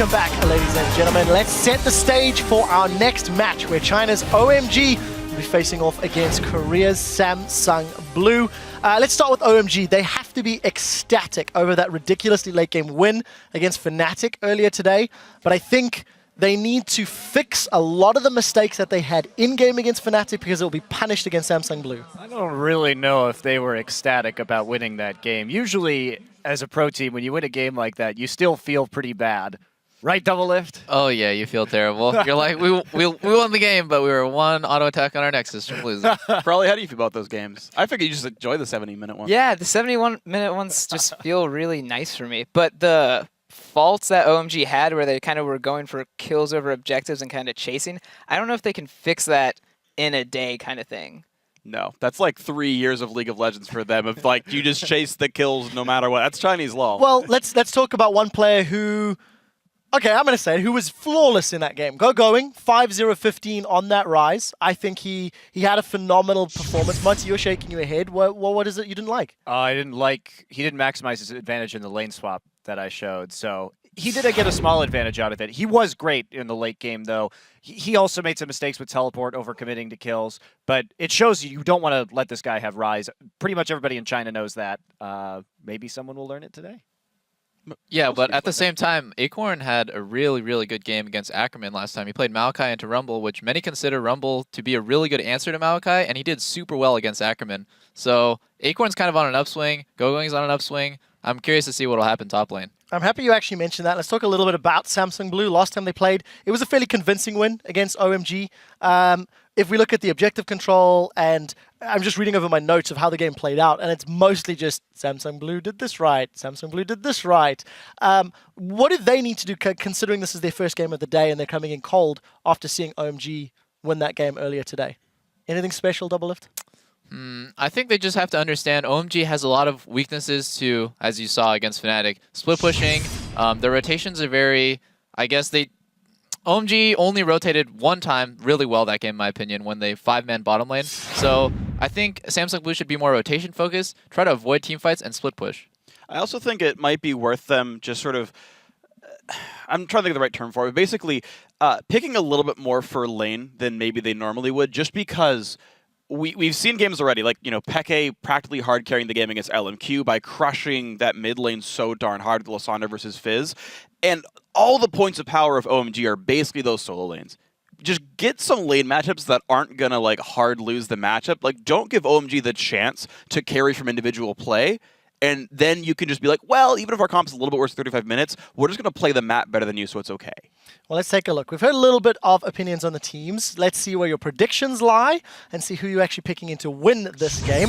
Welcome back, ladies and gentlemen. Let's set the stage for our next match, where China's OMG will be facing off against Korea's Samsung Blue. Let's start with OMG. They have to be ecstatic over that ridiculously late game win against Fnatic earlier today, but I think they need to fix a lot of the mistakes that they had in-game against Fnatic because it will be punished against Samsung Blue. I don't really know if they were ecstatic about winning that game. Usually, as a pro team, when you win a game like that, you still feel pretty bad. Right, Double Lift? Oh, yeah, you feel terrible. You're like, we won the game, but we were one auto attack on our Nexus from losing. Probably, how do you feel about those games? I figure you just enjoy the 70-minute ones. Yeah, the 71-minute ones just feel really nice for me. But the faults that OMG had where they kind of were going for kills over objectives and kind of chasing, I don't know if they can fix that in a day kind of thing. No, that's like 3 years of League of Legends for them. If like you just chase the kills no matter what. That's Chinese law. Well, let's talk about one player who... Okay, I'm going to say it, who was flawless in that game. Going 5-0-15 on that rise. I think he had a phenomenal performance. Monty, you're shaking your head. What is it you didn't like? He didn't maximize his advantage in the lane swap that I showed. So he did get a small advantage out of it. He was great in the late game, though. He also made some mistakes with teleport, overcommitting to kills. But it shows you don't want to let this guy have rise. Pretty much everybody in China knows that. Maybe someone will learn it today. Yeah, but at the same time, Acorn had a really, really good game against Ackerman last time. He played Maokai into Rumble, which many consider Rumble to be a really good answer to Maokai, and he did super well against Ackerman. So Acorn's kind of on an upswing. Gogoing's on an upswing. I'm curious to see what will happen top lane. I'm happy you actually mentioned that. Let's talk a little bit about Samsung Blue. Last time they played, it was a fairly convincing win against OMG. If we look at the objective control, and I'm just reading over my notes of how the game played out, and it's mostly just Samsung Blue did this right, Samsung Blue did this right. What do they need to do, considering this is their first game of the day and they're coming in cold after seeing OMG win that game earlier today? Anything special, Double Lift? I think they just have to understand OMG has a lot of weaknesses to, as you saw against Fnatic, split pushing. Their rotations are very, OMG only rotated one time really well that game, in my opinion, when they 5-man bottom lane. So I think Samsung Blue should be more rotation focused, try to avoid team fights, and split push. I also think it might be worth them just sort of, I'm trying to think of the right term for it, basically picking a little bit more for lane than maybe they normally would, just because we've seen games already, like, you know, Peke practically hard carrying the game against LMQ by crushing that mid lane so darn hard with Lysandra versus Fizz. And all the points of power of OMG are basically those solo lanes. Just get some lane matchups that aren't going to, like, hard lose the matchup. Like, don't give OMG the chance to carry from individual play. And then you can just be like, well, even if our comp's a little bit worse 35 minutes, we're just going to play the map better than you, so it's okay. Well, let's take a look. We've heard a little bit of opinions on the teams. Let's see where your predictions lie and see who you're actually picking in to win this game.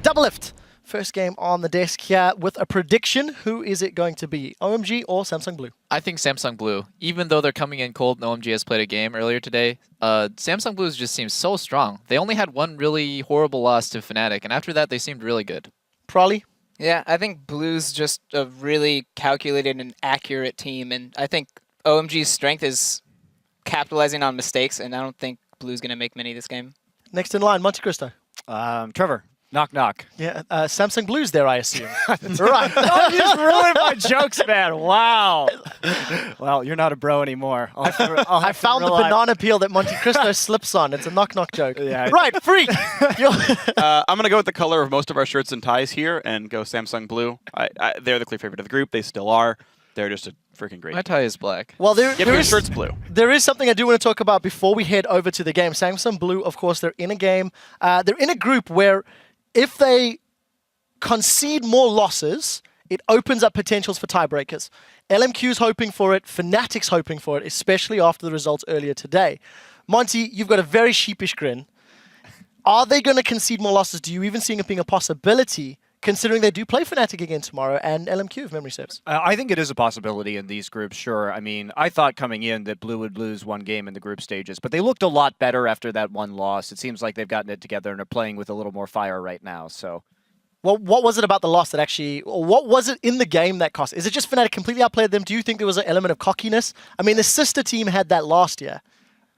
Double Lift, first game on the desk here with a prediction. Who is it going to be, OMG or Samsung Blue? I think Samsung Blue. Even though they're coming in cold and OMG has played a game earlier today, Samsung Blue just seems so strong. They only had one really horrible loss to Fnatic, and after that, they seemed really good. Prolly? Yeah, I think Blue's just a really calculated and accurate team, and I think OMG's strength is capitalizing on mistakes, and I don't think Blue's going to make many this game. Next in line, Monte Cristo. Trevor. Knock, knock. Yeah, Samsung Blue's there, I assume. Right. Oh, you just ruined my jokes, man. Wow. Well, you're not a bro anymore. I found the banana peel that Monte Cristo slips on. It's a knock-knock joke. Yeah. Right, Freak! I'm going to go with the color of most of our shirts and ties here and go Samsung Blue. They're the clear favorite of the group. They still are. They're just a freaking great. My tie is black. Well, Yeah, but your shirt's blue. There is something I do want to talk about before we head over to the game. Samsung Blue, of course, they're in a game. They're in a group where if they concede more losses, it opens up potentials for tiebreakers. LMQ's hoping for it, Fnatic's hoping for it, especially after the results earlier today. Monty, you've got a very sheepish grin. Are they going to concede more losses? Do you even see it being a possibility, considering they do play Fnatic again tomorrow and LMQ, if memory serves? I think it is a possibility in these groups, sure. I mean, I thought coming in that Blue would lose one game in the group stages, but they looked a lot better after that one loss. It seems like they've gotten it together and are playing with a little more fire right now, so... Well, what was it about the loss that actually... Or what was it in the game that cost? Is it just Fnatic completely outplayed them? Do you think there was an element of cockiness? I mean, the sister team had that last year.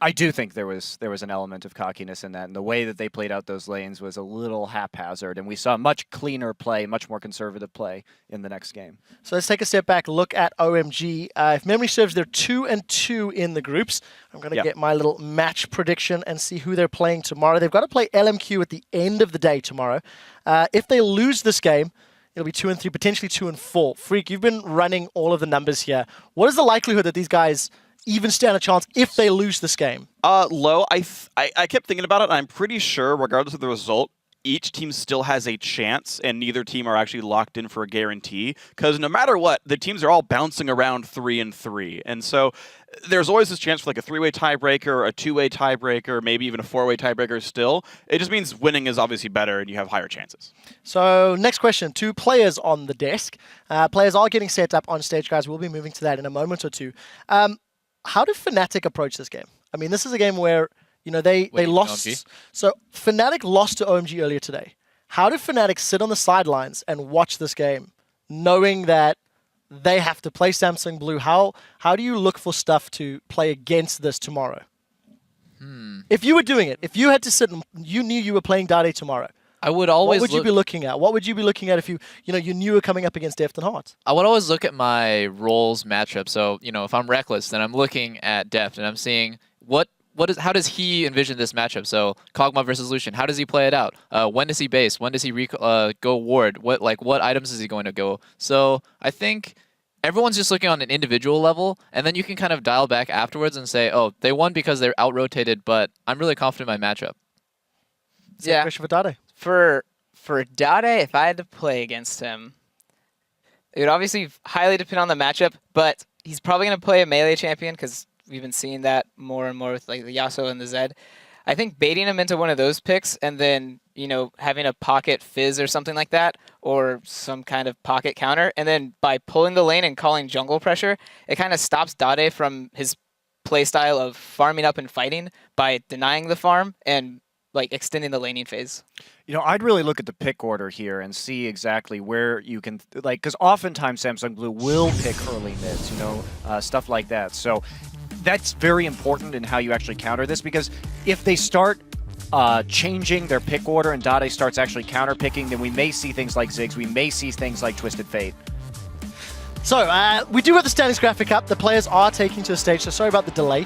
I do think there was an element of cockiness in that, and the way that they played out those lanes was a little haphazard, and we saw much cleaner play, much more conservative play in the next game. So let's take a step back, look at OMG. If memory serves, they're 2-2 in the groups. I'm going to get my little match prediction and see who they're playing tomorrow. They've got to play LMQ at the end of the day tomorrow. If they lose this game, it'll be 2-3, potentially 2-4. Freak, you've been running all of the numbers here. What is the likelihood that these guys even stand a chance if they lose this game? Low. I kept thinking about it, and I'm pretty sure, regardless of the result, each team still has a chance, and neither team are actually locked in for a guarantee. Because no matter what, the teams are all bouncing around 3-3, and so there's always this chance for like a 3-way tiebreaker, a 2-way tiebreaker, maybe even a 4-way tiebreaker. Still, it just means winning is obviously better, and you have higher chances. So next question, 2 players on the desk. Players are getting set up on stage, guys. We'll be moving to that in a moment or two. How did Fnatic approach this game? I mean, this is a game where, you know, they lost. OMG? So Fnatic lost to OMG earlier today. How did Fnatic sit on the sidelines and watch this game, knowing that they have to play Samsung Blue? How do you look for stuff to play against this tomorrow? If you were doing it, if you had to sit and you knew you were playing Dade tomorrow, I would always what would you be looking at? What would you be looking at if you knew you were coming up against Deft and Heart? I would always look at my roles matchup. So, if I'm Reckless, then I'm looking at Deft and I'm seeing how does he envision this matchup? So, Kog'Maw versus Lucian, how does he play it out? When does he base? When does he go ward? What items is he going to go? So, I think everyone's just looking on an individual level, and then you can kind of dial back afterwards and say, oh, they won because they're out-rotated, but I'm really confident in my matchup. Same question for Dade. For Dade, if I had to play against him, it would obviously highly depend on the matchup, but he's probably going to play a melee champion because we've been seeing that more and more with like the Yasuo and the Zed. I think baiting him into one of those picks and then, having a pocket fizz or something like that, or some kind of pocket counter, and then by pulling the lane and calling jungle pressure, it kind of stops Dade from his playstyle of farming up and fighting by denying the farm and extending the laning phase. I'd really look at the pick order here and see exactly where you can, because oftentimes Samsung Blue will pick early mids, stuff like that. So that's very important in how you actually counter this, because if they start changing their pick order and Dade starts actually counter picking, then we may see things like Ziggs, we may see things like Twisted Fate. So, we do have the standings graphic up. The players are taking to the stage, so sorry about the delay.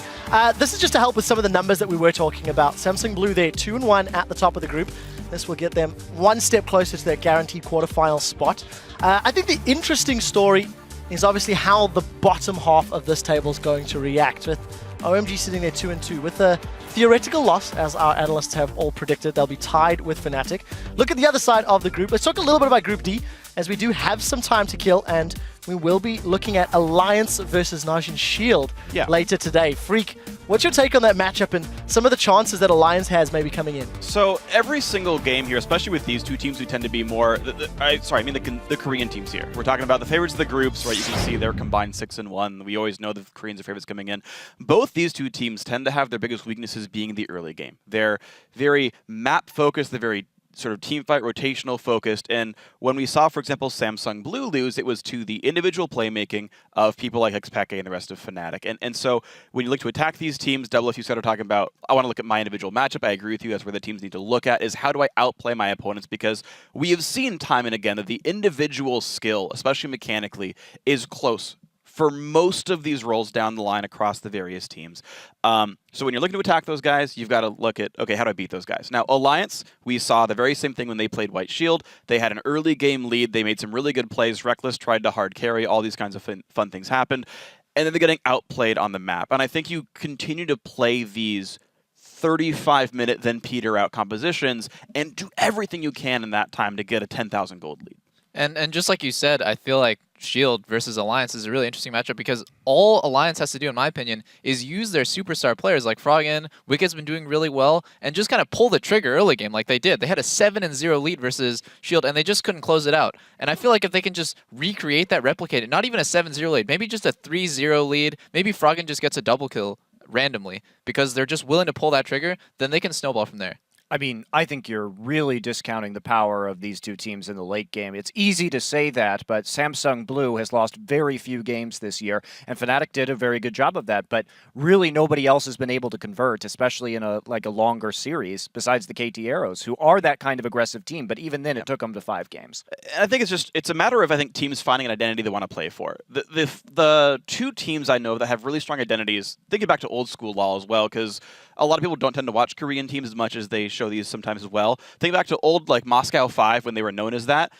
This is just to help with some of the numbers that we were talking about. Samsung Blue, they're 2-1 at the top of the group. This will get them one step closer to their guaranteed quarterfinal spot. I think the interesting story is obviously how the bottom half of this table is going to react, with OMG sitting there 2-2. With a theoretical loss, as our analysts have all predicted, they'll be tied with Fnatic. Look at the other side of the group. Let's talk a little bit about Group D, as we do have some time to kill, and we will be looking at Alliance versus Najin Shield later today. Freak, what's your take on that matchup and some of the chances that Alliance has maybe coming in? So every single game here, especially with these two teams who tend to be more, the Korean teams here. We're talking about the favorites of the groups, right? You can see they're combined 6-1. We always know the Koreans are favorites coming in. Both these two teams tend to have their biggest weaknesses being the early game. They're very map focused, they're very sort of team fight rotational focused, and when we saw, for example, Samsung Blue lose, it was to the individual playmaking of people like Xpeke and the rest of Fnatic. And so when you look to attack these teams, Double, if you started talking about, I want to look at my individual matchup, I agree with you, that's where the teams need to look at, is how do I outplay my opponents, because we have seen time and again that the individual skill, especially mechanically, is close for most of these roles down the line across the various teams. So when you're looking to attack those guys, you've got to look at, okay, how do I beat those guys? Now, Alliance, we saw the very same thing when they played White Shield. They had an early game lead. They made some really good plays. Reckless tried to hard carry. All these kinds of fun things happened. And then they're getting outplayed on the map. And I think you continue to play these 35-minute, then peter out compositions and do everything you can in that time to get a 10,000 gold lead. And just like you said, I feel like Shield versus Alliance is a really interesting matchup, because all Alliance has to do, in my opinion, is use their superstar players like Froggen. Wicked's been doing really well, and just kind of pull the trigger early game like they did. They had a 7-0 lead versus Shield, and they just couldn't close it out. And I feel like if they can just recreate that, replicate it, not even a 7-0 lead, maybe just a 3-0 lead, maybe Froggen just gets a double kill randomly because they're just willing to pull that trigger, then they can snowball from there. I mean, I think you're really discounting the power of these two teams in the late game. It's easy to say that, but Samsung Blue has lost very few games this year, and Fnatic did a very good job of that, but really nobody else has been able to convert, especially in a longer series, besides the KT Arrows, who are that kind of aggressive team, but even then it took them to 5 games. I think it's a matter of, I think, teams finding an identity they want to play for. The two teams I know that have really strong identities, thinking back to old school LoL as well, because a lot of people don't tend to watch Korean teams as much as they show these sometimes as well. Think back to old Moscow 5 when they were known as that.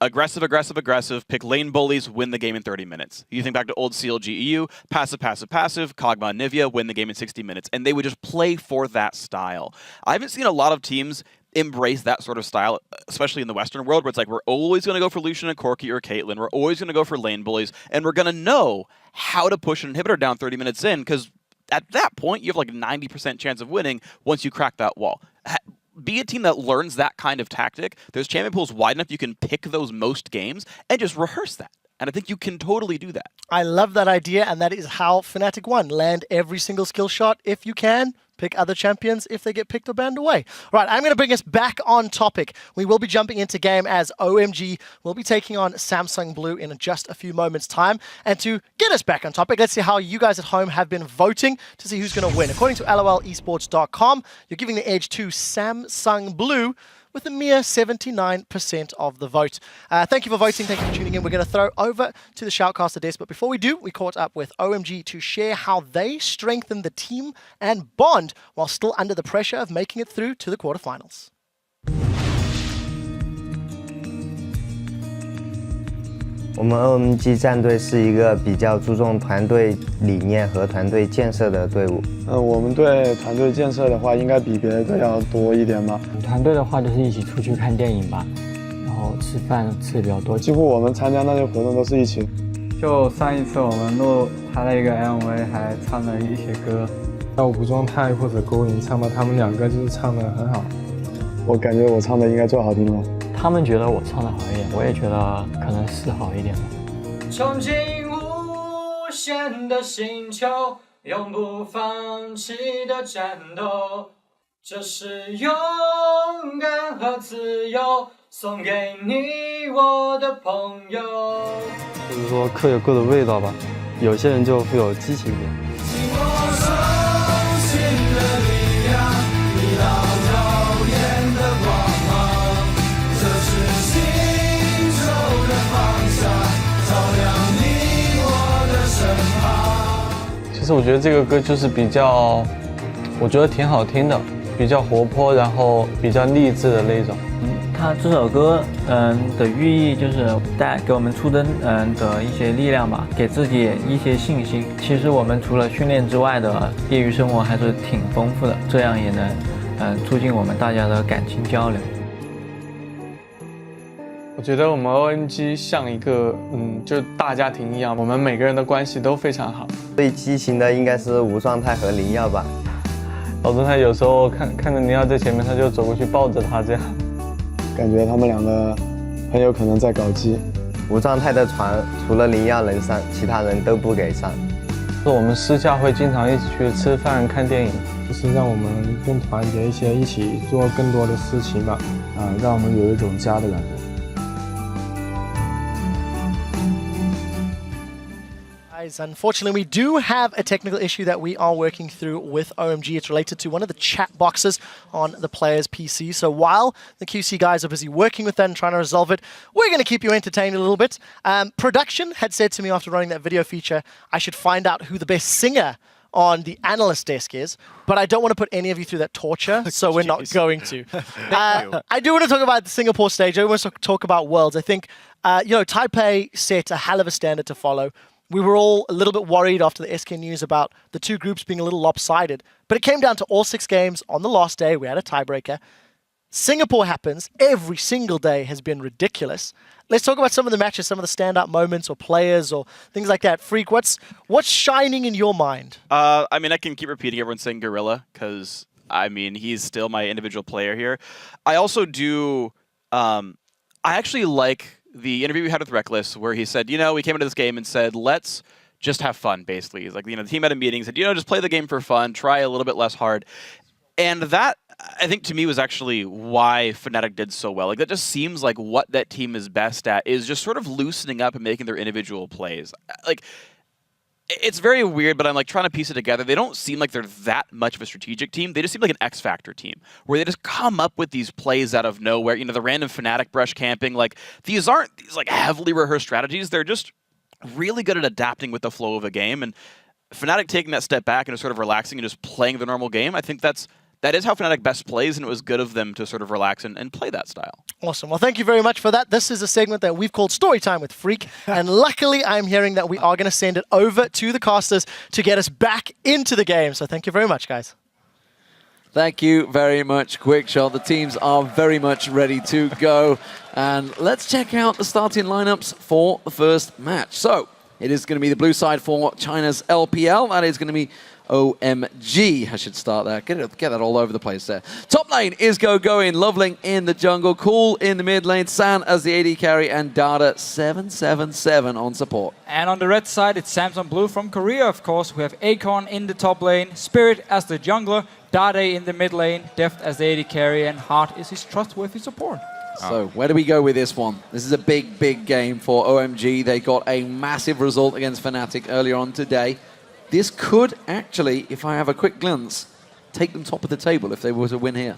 Aggressive, aggressive, aggressive, pick lane bullies, win the game in 30 minutes. You think back to old CLG EU, passive, passive, passive, Kog'Maw and Nivea, win the game in 60 minutes. And they would just play for that style. I haven't seen a lot of teams embrace that sort of style, especially in the Western world, where it's like, we're always going to go for Lucian and Corki or Caitlyn. We're always going to go for lane bullies. And we're going to know how to push an inhibitor down 30 minutes in, because at that point, you have 90% chance of winning once you crack that wall. Be a team that learns that kind of tactic. There's champion pools wide enough you can pick those most games and just rehearse that. And I think you can totally do that. I love that idea, and that is how Fnatic won. Land every single skill shot if you can. Pick other champions if they get picked or banned away. Right, I'm going to bring us back on topic. We will be jumping into game as OMG will be taking on Samsung Blue in just a few moments' time. And to get us back on topic, let's see how you guys at home have been voting to see who's going to win. According to LOLesports.com, you're giving the edge to Samsung Blue with a mere 79% of the vote. Thank you for voting. Thank you for tuning in. We're going to throw over to the Shoutcaster desk. But before we do, we caught up with OMG to share how they strengthen the team and bond while still under the pressure of making it through to the quarterfinals. 我们 OMG 战队是一个比较注重团队理念和团队建设的队伍。我们对团队建设的话，应该比别的队要多一点吧。团队的话，就是一起出去看电影吧，然后吃饭吃的比较多。几乎我们参加那些活动都是一起。就上一次我们录他的一个 MV， 还唱了一些歌。要武装泰或者勾引唱吧，他们两个就是唱得很好。我感觉我唱的应该最好听了。 他们觉得我唱的好一点，我也觉得可能是好一点吧。憧憬无限的星球，永不放弃的战斗，这是勇敢和自由，送给你我的朋友。就是说各有各的味道吧，有些人就富有激情一点。 其实我觉得这个歌就是比较，我觉得挺好听的，比较活泼，然后比较励志的那种。他这首歌的寓意就是带给我们出征的一些力量吧，给自己一些信心。其实我们除了训练之外的业余生活还是挺丰富的，这样也能促进我们大家的感情交流。 我觉得我们 OMG 像一个就大家庭一样，我们每个人的关系都非常好。最激情的应该是无状态和灵药吧。老状态有时候看着灵药在前面，他就走过去抱着他，这样感觉他们两个很有可能在搞基。无状态的船除了灵药能上，其他人都不给上。我们私下会经常一起去吃饭、看电影，就是让我们更团结一些，一起做更多的事情吧，让我们有一种家的感觉。 Unfortunately, we do have a technical issue that we are working through with OMG. It's related to one of the chat boxes on the player's PC. So while the QC guys are busy working with that and trying to resolve it, we're going to keep you entertained a little bit. Production had said to me after running that video feature, I should find out who the best singer on the analyst desk is, but I don't want to put any of you through that torture, so we're not going to. I do want to talk about the Singapore stage. I want to talk about Worlds. I think, Taipei set a hell of a standard to follow. We were all a little bit worried after the SK news about the two groups being a little lopsided, but it came down to all 6 games on the last day. We had a tiebreaker. Singapore happens. Every single day has been ridiculous. Let's talk about some of the matches, some of the standout moments or players or things like that. Freak, what's shining in your mind? I mean, I can keep repeating everyone saying Gorilla because, I mean, he's still my individual player here. I also do, I actually like the interview we had with Reckless where he said, we came into this game and said, let's just have fun, basically. He's like, the team had a meeting, said, just play the game for fun, try a little bit less hard. And that, I think, to me, was actually why Fnatic did so well. Like, that just seems like what that team is best at, is just sort of loosening up and making their individual plays. Like, it's very weird, but I'm like trying to piece it together. They don't seem like they're that much of a strategic team. They just seem like an X Factor team, where they just come up with these plays out of nowhere. You know, the random Fnatic brush camping. Like, these aren't these like heavily rehearsed strategies. They're just really good at adapting with the flow of a game. And Fnatic taking that step back and just sort of relaxing and just playing the normal game, I think that is how Fnatic best plays, and it was good of them to sort of relax and play that style. Awesome. Well, thank you very much for that. This is a segment that we've called Storytime with Freak, and luckily I'm hearing that we are going to send it over to the casters to get us back into the game. So thank you very much, guys. Thank you very much, Quickshot. The teams are very much ready to go. And let's check out the starting lineups for the first match. So it is going to be the blue side for China's LPL. That is going to be OMG. I should start there. Get that all over the place there. Top lane is going. Loveling in the jungle. Cool in the mid lane. San as the AD carry. And Dada 777 on support. And on the red side, it's Samsung Blue from Korea, of course. We have Acorn in the top lane. Spirit as the jungler. Dade in the mid lane. Deft as the AD carry. And Hart is his trustworthy support. So where do we go with this one? This is a big, big game for OMG. They got a massive result against Fnatic earlier on today. This could actually, if I have a quick glance, take them top of the table if they were to win here.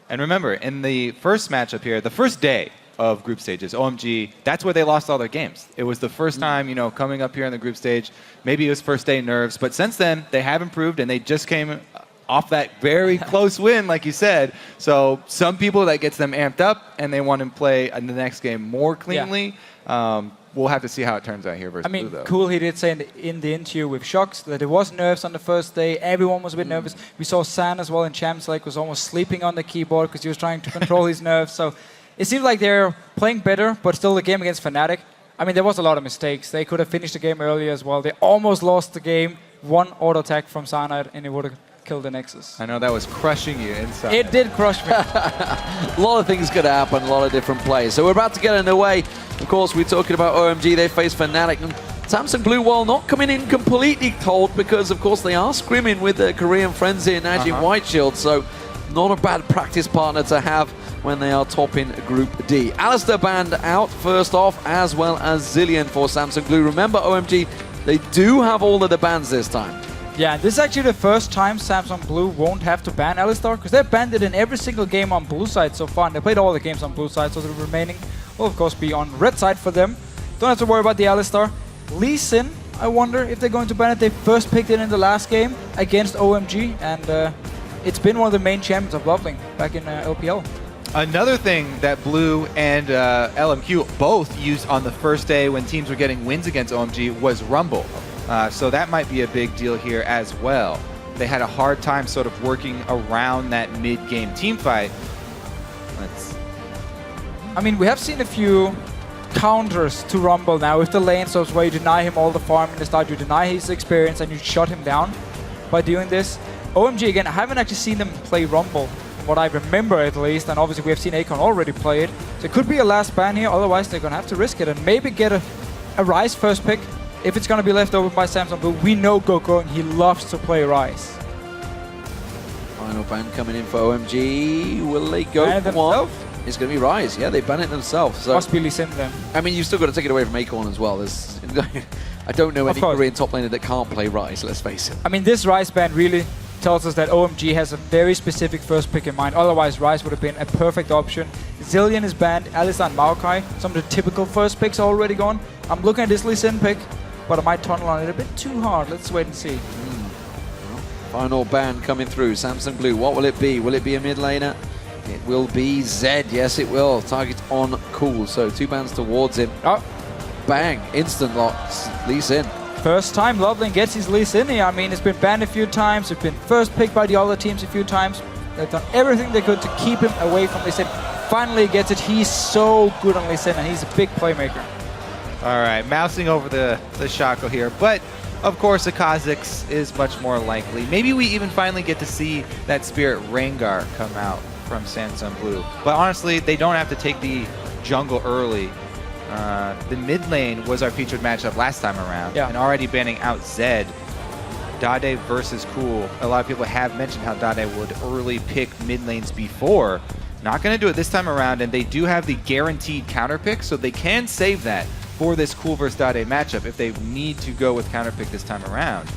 And remember, in the first matchup here, the first day of group stages, OMG, that's where they lost all their games. It was the first time, you know, coming up here in the group stage. Maybe it was first day nerves, but since then, they have improved, and they just came off that very close win, like you said. So some people, that gets them amped up, and they want to play in the next game more cleanly. Yeah. We'll have to see how it turns out here versus Blue, though. Cool, he did say in the interview with Shocks that there was nerves on the first day. Everyone was a bit nervous. We saw San as well in Champs League was almost sleeping on the keyboard because he was trying to control his nerves. So it seems like they're playing better, but still the game against Fnatic. I mean, there was a lot of mistakes. They could have finished the game earlier as well. They almost lost the game. One auto attack from Cyanide, and it would have killed the Nexus. I know that was crushing you inside. It did crush me. A lot of things could happen, a lot of different plays. So we're about to get underway. Of course, we're talking about OMG. They face Fnatic. And Samsung Blue Wall not coming in completely cold because, of course, they are scrimming with their Korean friends here, Najim White Shield. So not a bad practice partner to have when they are topping Group D. Alistair banned out first off, as well as Zillion for Samsung Blue. Remember, OMG, they do have all of the bans this time. Yeah, this is actually the first time Samsung Blue won't have to ban Alistar, because they've banned it in every single game on blue side so far, and they played all the games on blue side, so the remaining will of course be on red side for them. Don't have to worry about the Alistar. Lee Sin, I wonder if they're going to ban it. They first picked it in the last game against OMG, and it's been one of the main champions of Loveling back in LPL. Another thing that Blue and LMQ both used on the first day when teams were getting wins against OMG was Rumble. So that might be a big deal here as well. They had a hard time sort of working around that mid-game team fight. I mean, we have seen a few counters to Rumble now with the lane swaps where you deny him all the farm in the start, you deny his experience, and you shut him down by doing this. OMG, again, I haven't actually seen them play Rumble, from what I remember at least, and obviously we have seen Acorn already play it. So it could be a last ban here, otherwise they're going to have to risk it and maybe get a Ryze first pick. If it's going to be left over by Samsung Blue, we know Goko, and he loves to play Ryze. Final ban coming in for OMG. Will they go for one? It's going to be Ryze. Yeah, they ban it themselves. So must be Lee Sin then. I mean, you've still got to take it away from Acorn as well. I don't know any Korean top laner that can't play Ryze, let's face it. I mean, this Ryze ban really tells us that OMG has a very specific first pick in mind. Otherwise, Ryze would have been a perfect option. Zillion is banned, Alistar and Maokai. Some of the typical first picks are already gone. I'm looking at this Lee Sin pick, but I might tunnel on it a bit too hard. Let's wait and see. Final ban coming through. Samsung Blue, what will it be? Will it be a mid laner? It will be Zed. Yes, it will. Target on Cool. So 2 bans towards him. Oh. Bang. Instant locks. Lee Sin. First time Loveling gets his Lee Sin here. I mean, it's been banned a few times. It's been first picked by the other teams a few times. They've done everything they could to keep him away from Lee Sin. Finally gets it. He's so good on Lee Sin, and he's a big playmaker. All right, mousing over the Shaco here, but of course the Kha'Zix is much more likely. Maybe we even finally get to see that Spirit Rengar come out from Samsung Blue. But honestly, they don't have to take the jungle early. The mid lane was our featured matchup last time around, and already banning out Zed. Dade versus Cool. A lot of people have mentioned how Dade would early pick mid lanes before. Not going to do it this time around, and they do have the guaranteed counter pick, so they can save that for this Cool versus Dade matchup if they need to go with counter pick this time around.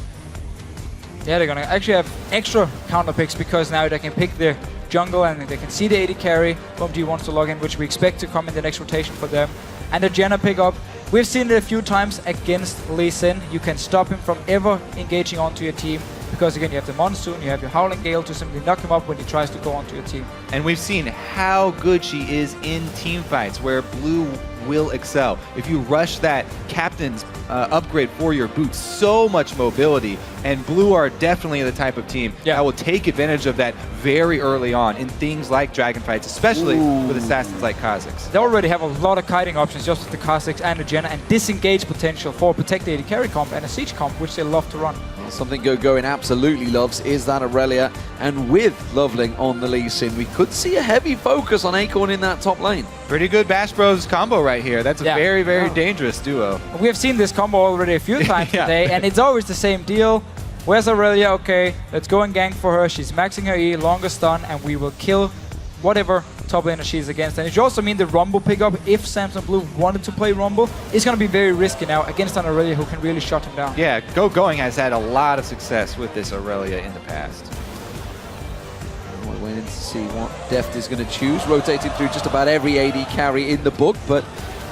Yeah, they're going to actually have extra counter picks because now they can pick their jungle and they can see the AD carry. OMG wants to log in, which we expect to come in the next rotation for them. And the Janna pickup, we've seen it a few times against Lee Sin. You can stop him from ever engaging onto your team because again, you have the Monsoon, you have your Howling Gale to simply knock him up when he tries to go onto your team. And we've seen how good she is in team fights where Blue will excel. If you rush that captain's upgrade for your boots, so much mobility, and Blue are definitely the type of team that will take advantage of that very early on in things like dragon fights, especially with assassins like Kha'Zix. They already have a lot of kiting options just with the Kha'Zix and the Janna, and disengage potential for Protect the AD carry comp and a siege comp, which they love to run. Something Going absolutely loves is that Aurelia, and with Loveling on the Lee Sin, we could see a heavy focus on Acorn in that top lane. Pretty good Bash Bros combo right here. That's a very, very dangerous duo. We have seen this combo already a few times today, and it's always the same deal. Where's Aurelia? Okay, let's go and gank for her. She's maxing her E, longer stun, and we will kill whatever top laner she's against. And it should also mean the Rumble pickup, if Samsung Blue wanted to play Rumble, is going to be very risky now against an Aurelia who can really shut him down. Yeah, Going has had a lot of success with this Aurelia in the past. We're waiting to see what Deft is going to choose. Rotating through just about every AD carry in the book, but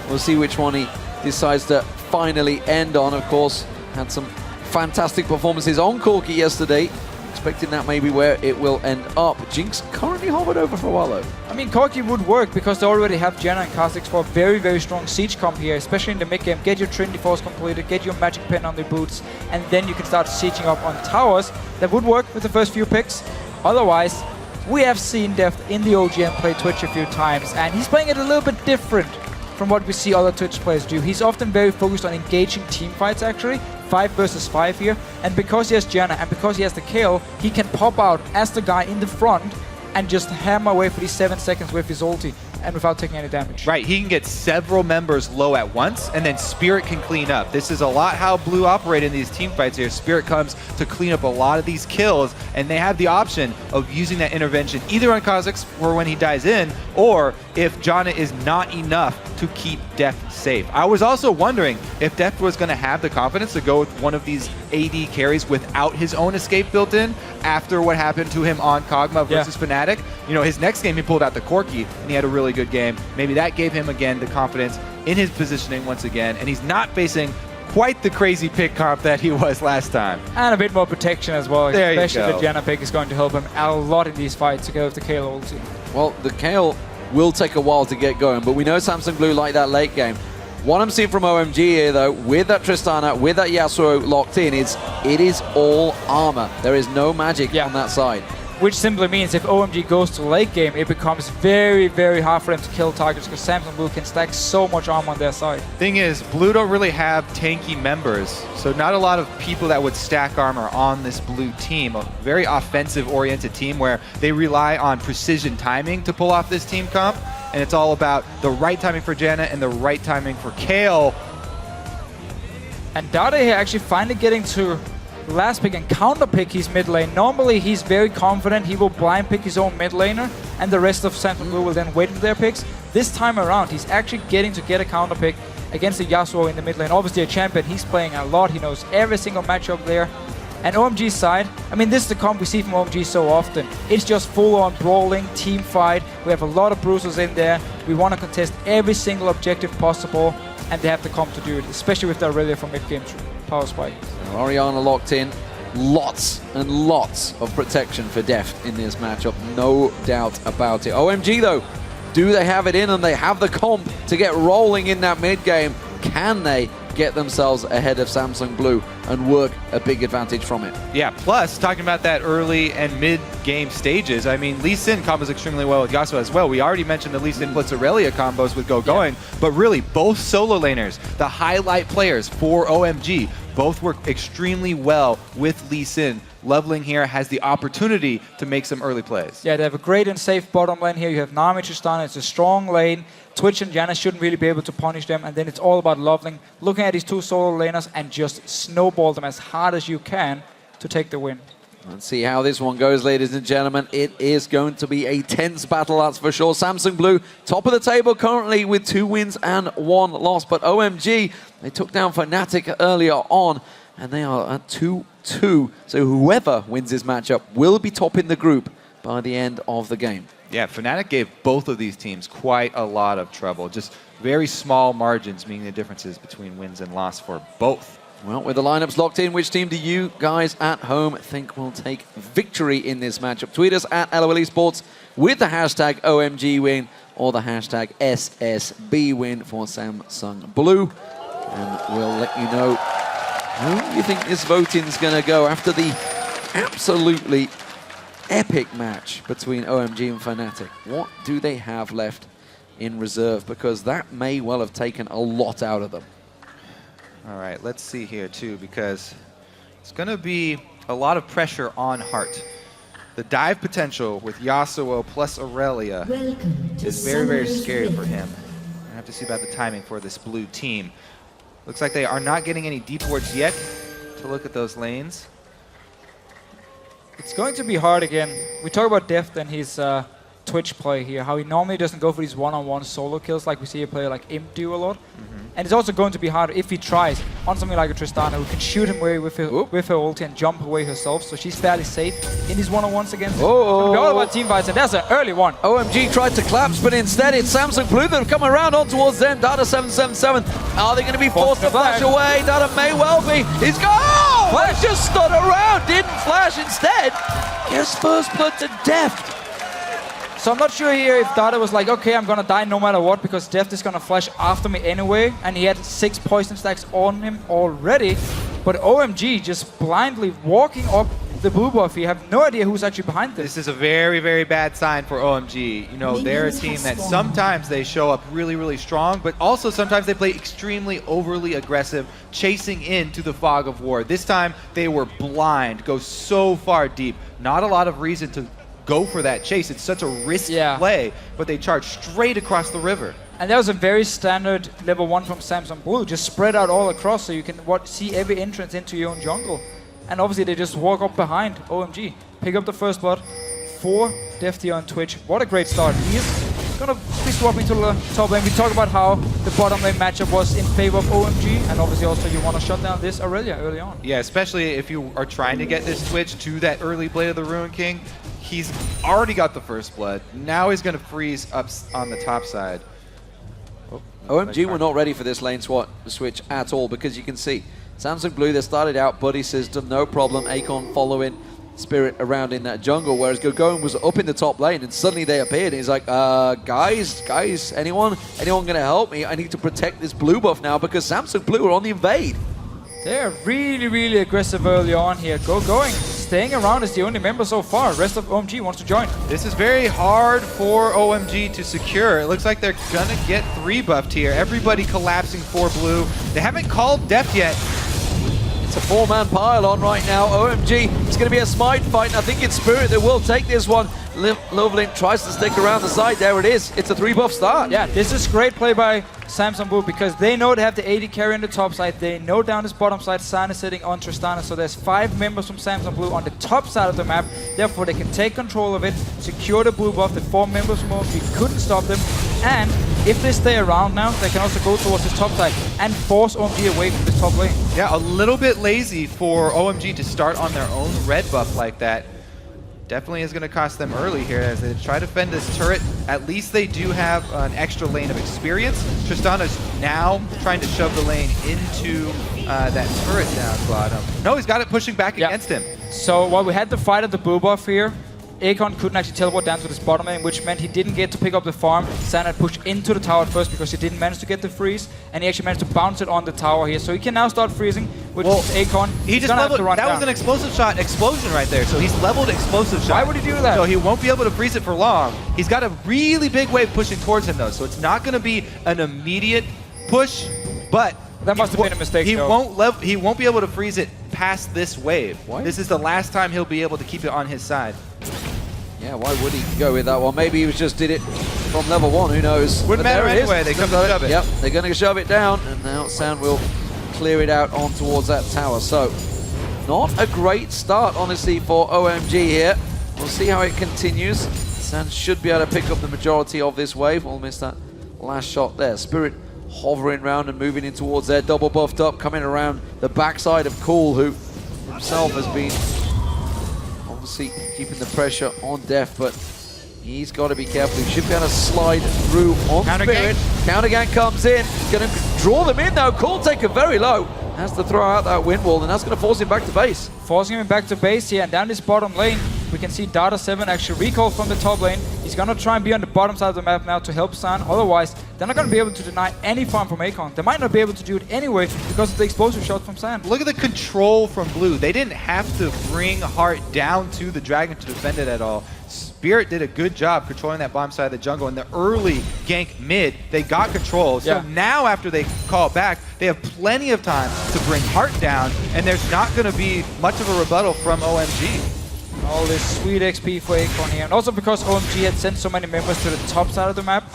we'll see which one he decides to finally end on. Of course, had some fantastic performances on Corki yesterday. Expecting that maybe where it will end up. Jinx currently hovered over for a while though. I mean, Corki would work because they already have Janna and Kha'Zix for a very, very strong siege comp here, especially in the mid game. Get your Trinity Force completed, get your magic pen on the boots, and then you can start sieging up on towers. That would work with the first few picks. Otherwise, we have seen Deft in the OGM play Twitch a few times, and he's playing it a little bit different from what we see other Twitch players do. He's often very focused on engaging team fights actually, 5 versus 5 here, and because he has Janna and because he has the KO, he can pop out as the guy in the front and just hammer away for these 7 seconds with his ulti and without taking any damage. Right, he can get several members low at once, and then Spirit can clean up. This is a lot how Blue operate in these team fights here. Spirit comes to clean up a lot of these kills, and they have the option of using that intervention either on Kha'Zix or when he dies in, or if Janna is not enough to keep Deft safe. I was also wondering if Deft was going to have the confidence to go with one of these AD carries without his own escape built in after what happened to him on Kog'Maw versus Fnatic. You know, his next game he pulled out the Corki and he had a really good game. Maybe that gave him again the confidence in his positioning once again, and he's not facing quite the crazy pick comp that he was last time. And a bit more protection as well, there especially the Janna pick is going to help him a lot in these fights to go with the Kayle ulti. Well, the Kayle will take a while to get going, but we know Samsung Blue like that late game. What I'm seeing from OMG here, though, with that Tristana, with that Yasuo locked in, is it is all armor. There is no magic on that side. Which simply means if OMG goes to late game, it becomes very, very hard for them to kill targets because Samsung Blue can stack so much armor on their side. Thing is, Blue don't really have tanky members, so not a lot of people that would stack armor on this Blue team. A very offensive-oriented team where they rely on precision timing to pull off this team comp, and it's all about the right timing for Janna and the right timing for Kayle. And Dade here actually finally getting to last pick and counter pick his mid lane. Normally he's very confident, he will blind pick his own mid laner and the rest of Samsung Blue will then wait for their picks. This time around he's actually getting to get a counter pick against the Yasuo in the mid lane. Obviously a champion, he's playing a lot, he knows every single matchup there. And OMG's side, I mean this is the comp we see from OMG so often. It's just full on brawling, team fight, we have a lot of bruisers in there, we want to contest every single objective possible and they have the comp to do it, especially with the Aurelia from mid game power spike. Orianna locked in. Lots and lots of protection for Deft in this matchup, no doubt about it. OMG though, do they have it in and they have the comp to get rolling in that mid game? Can they get themselves ahead of Samsung Blue and work a big advantage from it? Yeah, plus, talking about that early and mid-game stages, I mean, Lee Sin combos extremely well with Yasuo as well. We already mentioned the Lee Sin Blitz Aurelia combos with Going, but really, both solo laners, the highlight players for OMG, both work extremely well with Lee Sin. Leveling here has the opportunity to make some early plays. Yeah, they have a great and safe bottom lane here. You have Nami Tristana, it's a strong lane. Twitch and Janna shouldn't really be able to punish them, and then it's all about Leveling, looking at these two solo laners and just snowball them as hard as you can to take the win. Let's see how this one goes, ladies and gentlemen. It is going to be a tense battle, that's for sure. Samsung Blue, top of the table currently with 2 wins and 1 loss. But OMG, they took down Fnatic earlier on, and they are at 2-2. So whoever wins this matchup will be top in the group by the end of the game. Yeah, Fnatic gave both of these teams quite a lot of trouble. Just very small margins, meaning the differences between wins and loss for both. Well, with the lineups locked in, which team do you guys at home think will take victory in this matchup? Tweet us at LOL Esports with the hashtag OMG win or the hashtag SSB win for Samsung Blue. And we'll let you know who you think this voting's going to go after the absolutely epic match between OMG and Fnatic. What do they have left in reserve? Because that may well have taken a lot out of them. All right, let's see here too, because it's going to be a lot of pressure on Hart. The dive potential with Yasuo plus Aurelia is very, very scary for him. I have to see about the timing for this blue team. Looks like they are not getting any deep wards yet to look at those lanes. It's going to be hard again. We talk about Deft and his Twitch play here, how he normally doesn't go for these one-on-one solo kills like we see a player like Imp do a lot. And it's also going to be hard if he tries on something like a Tristana who can shoot him away with her ulti and jump away herself, so she's fairly safe in these one-on-ones against him. It's gonna be all about team fights, and that's an early one. OMG tried to collapse, but instead it's Samsung Blue that have come around on towards them. Data 777. Are they going to be forced to flash away? Data may well be. He's gone! Oh! Flash just stood around, didn't flash instead. Gives first blood to Deft. So I'm not sure here if Dada was like, okay, I'm gonna die no matter what because Deft is gonna flash after me anyway, and he had 6 poison stacks on him already. But OMG just blindly walking up the blue buff. You have no idea who's actually behind this. This is a very, very bad sign for OMG. You know, they're a team that sometimes they show up really, really strong, but also sometimes they play extremely overly aggressive, chasing into the fog of war. This time they were blind, go so far deep. Not a lot of reason to go for that chase. It's such a risky play, but they charge straight across the river. And that was a very standard level 1 from Samsung Blue. Just spread out all across so you can see every entrance into your own jungle. And obviously they just walk up behind OMG. Pick up the first blood for Deft here on Twitch. What a great start. He is going to be swapping to the top lane. We talked about how the bottom lane matchup was in favor of OMG. And obviously also you want to shut down this Aurelia early on. Yeah, especially if you are trying to get this Twitch to that early Blade of the Ruin King. He's already got the first blood. Now he's going to freeze up on the top side. OMG were not ready for this lane switch at all, because you can see Samsung Blue, they started out, Buddy system, no problem. Akon following Spirit around in that jungle, whereas Gogoan was up in the top lane, and suddenly they appeared. And he's like, guys, anyone going to help me? I need to protect this blue buff now because Samsung Blue are on the invade. They're really, really aggressive early on here. Going. Staying around is the only member so far. Rest of OMG wants to join. This is very hard for OMG to secure. It looks like they're gonna get 3 buffed here. Everybody collapsing for blue. They haven't called Deft yet. It's a 4-man pile on right now. OMG, it's going to be a smite fight, and I think it's Spirit that will take this one. Lovelink tries to stick around the side. There it is. It's a 3-buff start. Yeah, this is great play by Samsung Blue because they know they have the AD carry on the top side. They know down this bottom side, San is sitting on Tristana. So there's 5 members from Samsung Blue on the top side of the map. Therefore, they can take control of it, secure the blue buff. The 4 members from OMG couldn't stop them. And if they stay around now, they can also go towards the top side and force OMG away from the top lane. Yeah, a little bit lazy for OMG to start on their own red buff like that. Definitely is going to cost them early here as they try to fend this turret. At least they do have an extra lane of experience. Tristana's now trying to shove the lane into that turret down bottom. No, he's got it pushing back against him. So while we had the fight at the blue buff here, Akon couldn't actually teleport down to this bottom lane, which meant he didn't get to pick up the farm. San had pushed into the tower first because he didn't manage to get the freeze, and he actually managed to bounce it on the tower here. So he can now start freezing, which is Akon. He just leveled, that was an explosive shot explosion right there. So he's leveled explosive shot. Why would he do that? So he won't be able to freeze it for long. He's got a really big wave pushing towards him though, so it's not going to be an immediate push, but that must have been a mistake. He won't be able to freeze it past this wave. Why? This is the last time he'll be able to keep it on his side. Yeah, why would he go with that one? Maybe he just did it from level 1, who knows? Wouldn't matter anyway, they come to shove it. Yep, they're going to shove it down, and now San will clear it out on towards that tower. So, Not a great start, honestly, for OMG here. We'll see how it continues. Sand should be able to pick up the majority of this wave. We'll miss that last shot there. Spirit hovering around and moving in towards there. Double buffed up, coming around the backside of Cool, who himself has been obviously keeping the pressure on Def, but he's got to be careful. He should be able to slide through on Spirit. Counter gank comes in. Going to draw them in though. Cool taker very low. Has to throw out that wind wall, and that's going to force him back to base. Forcing him back to base here, and down this bottom lane, we can see Data7 actually recall from the top lane. He's going to try and be on the bottom side of the map now to help San. Otherwise, they're not going to be able to deny any farm from Akon. They might not be able to do it anyway because of the explosive shot from San. Look at the control from Blue. They didn't have to bring Heart down to the Dragon to defend it at all. Spirit did a good job controlling that bottom side of the jungle. In the early gank mid, they got control. So now after they call it back, they have plenty of time to bring Heart down, and there's not going to be much of a rebuttal from OMG. All this sweet XP for Akon here. And also because OMG had sent so many members to the top side of the map,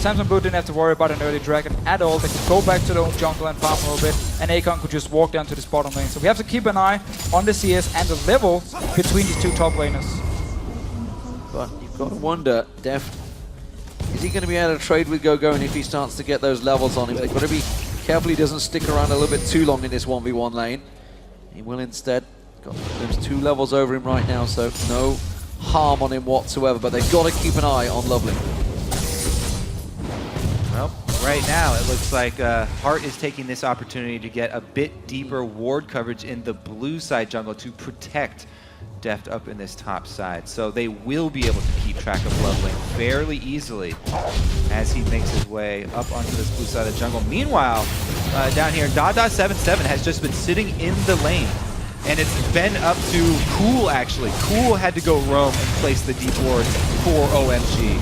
Samsung Blue didn't have to worry about an early Dragon at all. They could go back to their own jungle and farm a little bit, and Akon could just walk down to this bottom lane. So we have to keep an eye on the CS and the level between these two top laners. But you've got to wonder, Def, is he going to be able to trade with GoGo, and if he starts to get those levels on him, they've got to be careful he doesn't stick around a little bit too long in this 1v1 lane. He will instead, got those 2 levels over him right now, so no harm on him whatsoever, but they've got to keep an eye on Lovely. Well, right now it looks like Heart is taking this opportunity to get a bit deeper ward coverage in the blue side jungle to protect Deft up in this top side. So they will be able to keep track of Lovely fairly easily as he makes his way up onto this blue side of the jungle. Meanwhile, down here, Da77 has just been sitting in the lane, and it's been up to Cool actually. Cool had to go roam and place the deep wards for OMG.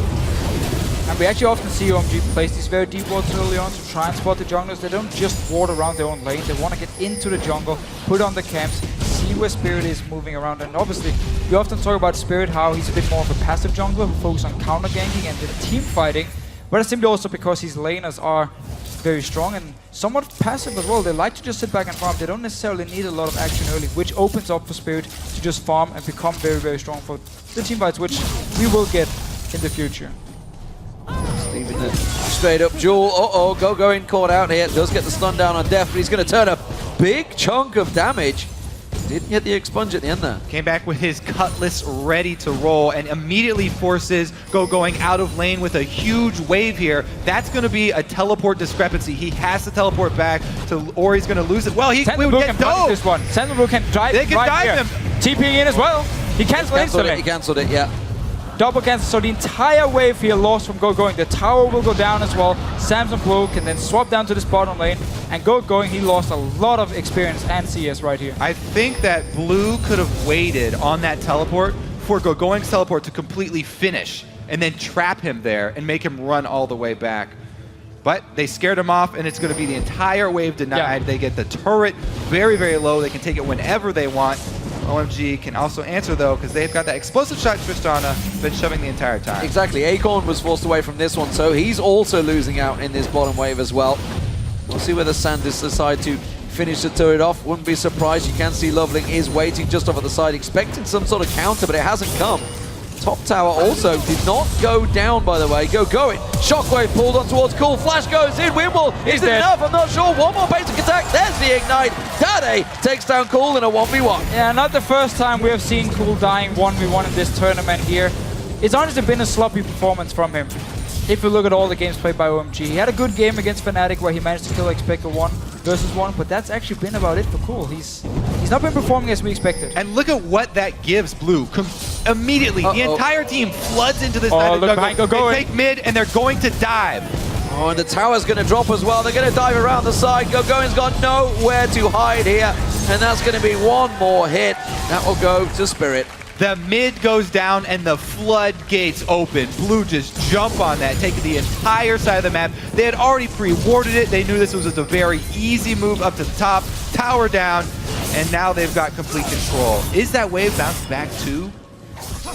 And we actually often see OMG place these very deep wards early on to try and spot the junglers. They don't just ward around their own lane. They want to get into the jungle, put on the camps, see where Spirit is moving around. And obviously, we often talk about Spirit, how he's a bit more of a passive jungler who focuses on counter ganking and the team fighting. But it's simply also because his laners are very strong and somewhat passive as well. They like to just sit back and farm. They don't necessarily need a lot of action early, which opens up for Spirit to just farm and become very, very strong for the team fights, which we will get in the future. Leaving the straight up duel. Uh-oh, GoGo in caught out here. Does get the stun down on Def, but he's going to turn a big chunk of damage. Didn't get the expunge at the end there. Came back with his Cutlass ready to roll and immediately forces going out of lane with a huge wave here. That's going to be a teleport discrepancy. He has to teleport back to, or he's going to lose it. Well, he would get dove. This one. Sentinel Blue can dive. They can dive him. TPing in as well. He cancelled instantly. He cancelled it, yeah. Double cancel, so the entire wave here lost from GoGoing. The tower will go down as well. Samsung Blue can then swap down to this bottom lane. And GoGoing, he lost a lot of experience and CS right here. I think that Blue could have waited on that teleport for GoGoing's teleport to completely finish and then trap him there and make him run all the way back. But they scared him off, and it's going to be the entire wave denied. Yeah. They get the turret very, very low. They can take it whenever they want. OMG can also answer, though, because they've got that explosive shot Tristana been shoving the entire time. Exactly. Acorn was forced away from this one, so he's also losing out in this bottom wave as well. We'll see whether Sanders decide to finish the turret off. Wouldn't be surprised. You can see Loveling is waiting just off at the side, expecting some sort of counter, but it hasn't come. Top tower also did not go down, by the way. Going. Shockwave pulled on towards Cool. Flash goes in. Wimble. Is it enough? I'm not sure. One more basic attack. There's the ignite. Dade takes down Cool in a 1v1. Yeah, not the first time we have seen Cool dying 1v1 in this tournament here. It's honestly been a sloppy performance from him. If you look at all the games played by OMG, he had a good game against Fnatic where he managed to kill Expector 1 versus 1, but that's actually been about it for Cool. He's not been performing as we expected. And look at what that gives Blue. Immediately, the entire team floods into this side of the jungle. They take mid, and they're going to dive. Oh, and the tower's going to drop as well. They're going to dive around the side. GoGoing's got nowhere to hide here, and that's going to be one more hit. That will go to Spirit. The mid goes down and the floodgates open. Blue just jump on that, taking the entire side of the map. They had already pre-warded it. They knew this was a very easy move up to the top, tower down, and now they've got complete control. Is that wave bounced back too?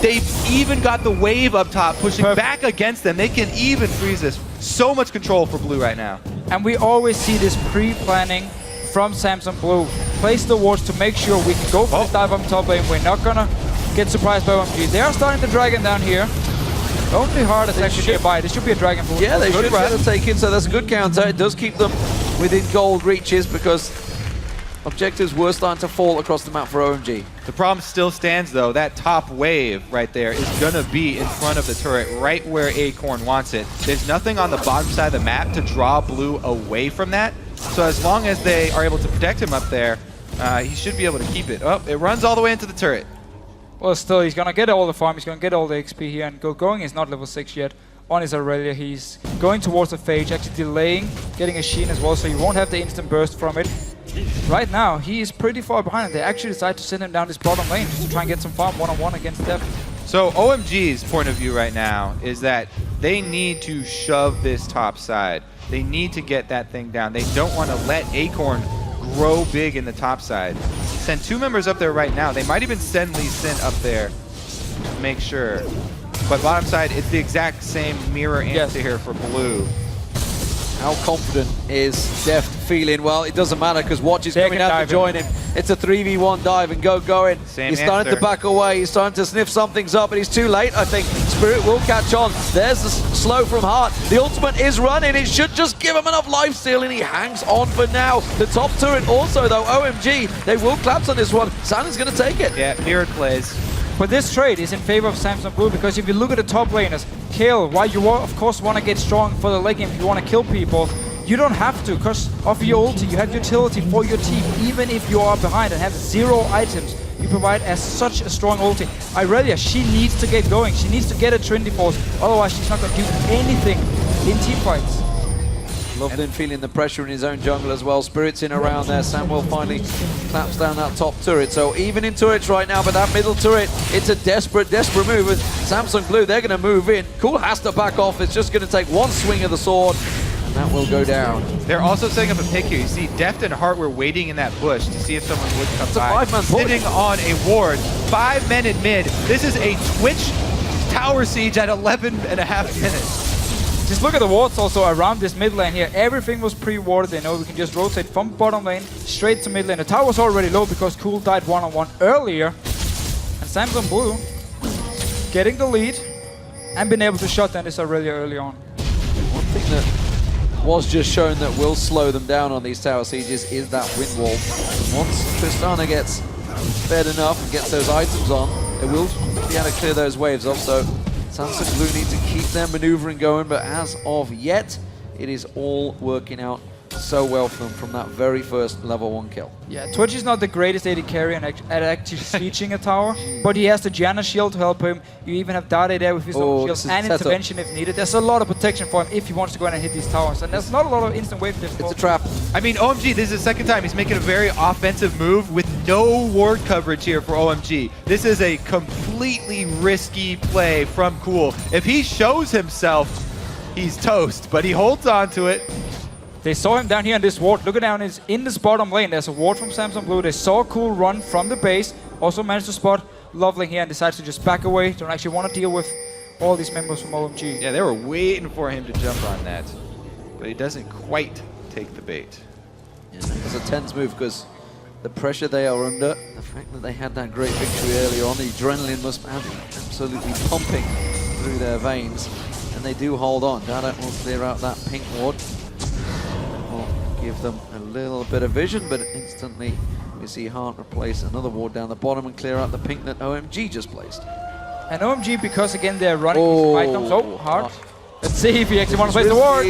They've even got the wave up top pushing back against them. They can even freeze this. So much control for Blue right now. And we always see this pre-planning from Samsung Blue. Place the wards to make sure we can go for this dive on top lane. We're not gonna get surprised by OMG. They are starting the dragon down here. Only hard is actually nearby. This should be a dragon pool. Yeah, they should get a take in, so that's a good counter. It does keep them within gold reaches because objectives were starting to fall across the map for OMG. The problem still stands, though. That top wave right there is going to be in front of the turret, right where Acorn wants it. There's nothing on the bottom side of the map to draw Blue away from that. So as long as they are able to protect him up there, he should be able to keep it. Oh, it runs all the way into the turret. Well, still, he's going to get all the farm. He's going to get all the XP here. And going is not level 6 yet on his Aurelia. He's going towards the Phage, actually delaying, getting a Sheen as well, so you won't have the instant burst from it. Right now, he is pretty far behind, and they actually decide to send him down this bottom lane just to try and get some farm one-on-one against Def. So OMG's point of view right now is that they need to shove this top side. They need to get that thing down. They don't want to let Acorn grow big in the top side. Send 2 members up there right now. They might even send Lee Sin up there to make sure. But bottom side, it's the exact same mirror answer here for Blue. How confident is Deft feeling? Well, it doesn't matter because Watch is coming out to join him. It's a 3v1 dive and going. He's starting to back away. He's starting to sniff something's up, but he's too late, I think. Spirit will catch on. There's the slow from Heart. The ultimate is running. It should just give him enough lifesteal, and he hangs on for now. The top turret also, though, OMG, they will collapse on this one. Santa's going to take it. Yeah, mirrored plays. But this trade is in favor of Samsung Blue because if you look at the top laners, Kale, while you of course want to get strong for the late game, if you want to kill people, you don't have to because of your ulti. You have utility for your team, even if you are behind and have 0 items. You provide as such a strong ulti. Aurelia, she needs to get going. She needs to get a Trinity Force, otherwise she's not going to do anything in team fights. Loveland feeling the pressure in his own jungle as well. Spirit's in around there. Samuel finally claps down that top turret. So even in turrets right now, but that middle turret, it's a desperate move. With Samsung Blue, they're going to move in. Cool has to back off. It's just going to take one swing of the sword, and that will go down. They're also setting up a pick here. You see, Deft and Heart were waiting in that bush to see if someone would come by. It's a 5-man sitting on a ward. 5 men in mid. This is a Twitch tower siege at 11.5 minutes. Just look at the wards also around this mid lane here. Everything was pre-warded. They know we can just rotate from bottom lane straight to mid lane. The tower was already low because Cool died one-on-one earlier. And Samsung Blue getting the lead and been able to shut down this Aurelia early on. One thing that was just shown that will slow them down on these tower sieges is that wind wall. Once Tristana gets fed enough and gets those items on, they will be able to clear those waves off. So Samsung Blue need to keep their maneuvering going, but as of yet, it is all working out so well for them from that very first level 1 kill. Yeah, Twitch is not the greatest AD carry at actually sieging a tower, but he has the Janna shield to help him. You even have Dade there with his own shield and intervention if needed. There's a lot of protection for him if he wants to go in and hit these towers, and there's not a lot of instant wave difficulty. It's a trap. I mean, OMG, this is the second time he's making a very offensive move with no ward coverage here for OMG. This is a completely risky play from Cool. If he shows himself, he's toast, but he holds on to it. They saw him down here in this ward. Look at down in this bottom lane. There's a ward from Samsung Blue. They saw Cool run from the base. Also managed to spot Loveling here and decides to just back away. Don't actually want to deal with all these members from OMG. Yeah, they were waiting for him to jump on that, but he doesn't quite take the bait. Yeah, it's a tense move because the pressure they are under, the fact that they had that great victory early on, the adrenaline must have absolutely pumping through their veins, and they do hold on. Dada will clear out that pink ward. Give them a little bit of vision, but instantly we see Heart replace another ward down the bottom and clear out the pink that OMG just placed. And OMG, because again they're running these items. Oh, Heart. Let's see if he actually wants to place the ward.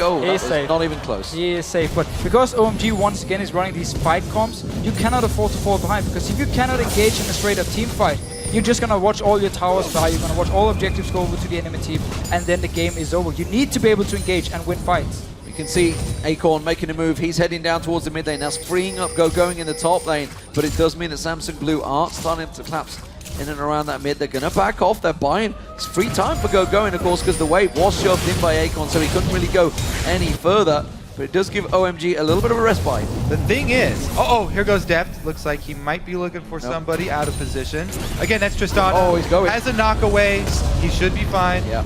Oh, he is safe. Not even close. He is safe, but because OMG once again is running these fight comps, you cannot afford to fall behind, because if you cannot engage in a straight up team fight, you're just gonna watch all your towers die, you're gonna watch all objectives go over to the enemy team, and then the game is over. You need to be able to engage and win fights. You can see Acorn making a move. He's heading down towards the mid lane. That's freeing up going in the top lane, but it does mean that Samsung Blue are starting to collapse in and around that mid. They're going to back off. They're buying. It's free time for going, of course, because the wave was shoved in by Acorn, so he couldn't really go any further. But it does give OMG a little bit of a respite. The thing is, here goes Deft. Looks like he might be looking for somebody out of position. Again, that's Tristana. Oh, he's going. Has a knock away. He should be fine. Yeah.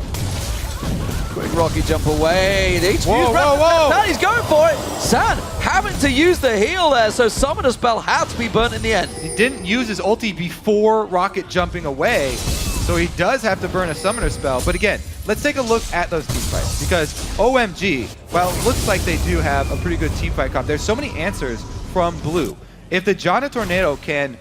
Quick rocket jump away. The HQ's whoa. Now he's going for it. San having to use the heal there, so Summoner Spell had to be burnt in the end. He didn't use his ulti before rocket jumping away, so he does have to burn a Summoner Spell. But again, let's take a look at those team fights, because OMG, while it looks like they do have a pretty good team fight comp, there's so many answers from Blue. If the Jana Tornado can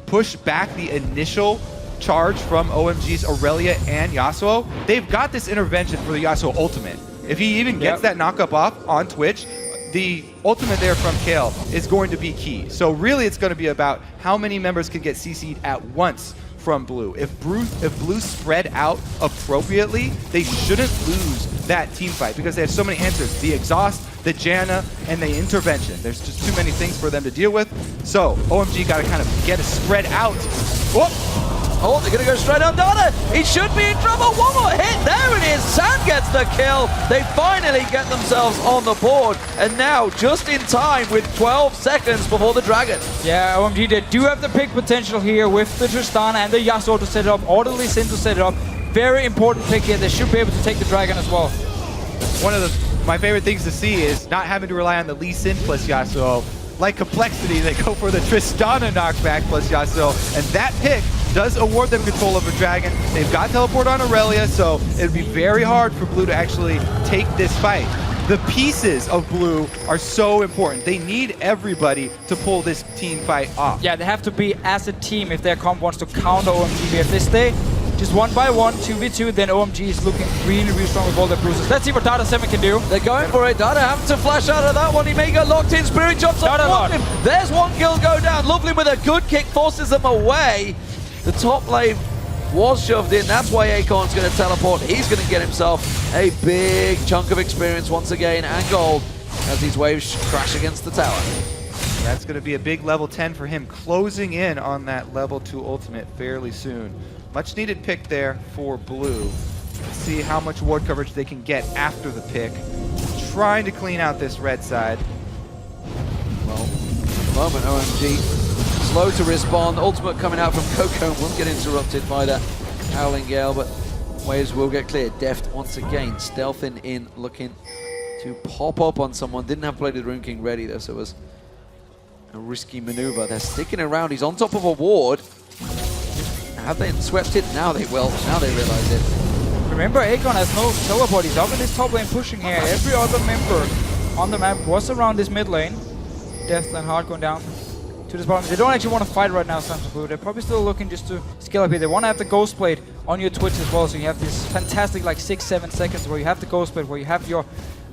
push back the initial charge from OMG's Aurelia and Yasuo, they've got this intervention for the Yasuo ultimate. If he even gets that knock-up off on Twitch, the ultimate there from Kale is going to be key. So really it's going to be about how many members can get CC'd at once from Blue. If Blue spread out appropriately, they shouldn't lose that team fight because they have so many answers. The exhaust, the Janna, and the intervention. There's just too many things for them to deal with. So OMG got to kind of get it spread out. Whoop. Oh, they're going to go straight on Dada. He should be in trouble. One more hit. There it is. San gets the kill. They finally get themselves on the board. And now, just in time, with 12 seconds before the Dragon. Yeah, OMG, they do have the pick potential here with the Tristana and the Yasuo to set it up, or the Lee Sin to set it up. Very important pick here. They should be able to take the Dragon as well. One of my favorite things to see is not having to rely on the Lee Sin plus Yasuo. Like Complexity, they go for the Tristana knockback plus Yasuo, and that pick does award them control over Dragon. They've got teleport on Aurelia, so it'd be very hard for Blue to actually take this fight. The pieces of Blue are so important. They need everybody to pull this team fight off. Yeah, they have to be as a team if their comp wants to counter OMG. If they stay just 1v1, 2v2, then OMG is looking really, really strong with all their bruises. Let's see what Dada 7 can do. They're going for it. Dada having to flash out of that one. He may get locked in. Spirit jumps on him. There's one kill go down. Lovely with a good kick forces them away. The top lane was shoved in. That's why Acorn's going to teleport. He's going to get himself a big chunk of experience once again and gold as these waves crash against the tower. That's going to be a big level 10 for him, closing in on that level 2 ultimate fairly soon. Much needed pick there for Blue. Let's see how much ward coverage they can get after the pick. Trying to clean out this red side. Well, at the moment, OMG slow to respond. Ultimate coming out from Coco won't get interrupted by that Howling Gale, but waves will get cleared. Deft once again, stealthing in, looking to pop up on someone. Didn't have Bladed Rune King ready though, so it was a risky maneuver. They're sticking around. He's on top of a ward. Have they swept it? Now they will. Now they realize it. Remember, Acorn has no teleport. He's up in this top lane pushing here. Every other member on the map was around this mid lane. Death and Heart going down to this bottom. They don't actually want to fight right now, Samsung Blue. They're probably still looking just to scale up here. They want to have the Ghost Blade on your Twitch as well, so you have this fantastic like 6-7 seconds where you have the Ghost Blade, where you have your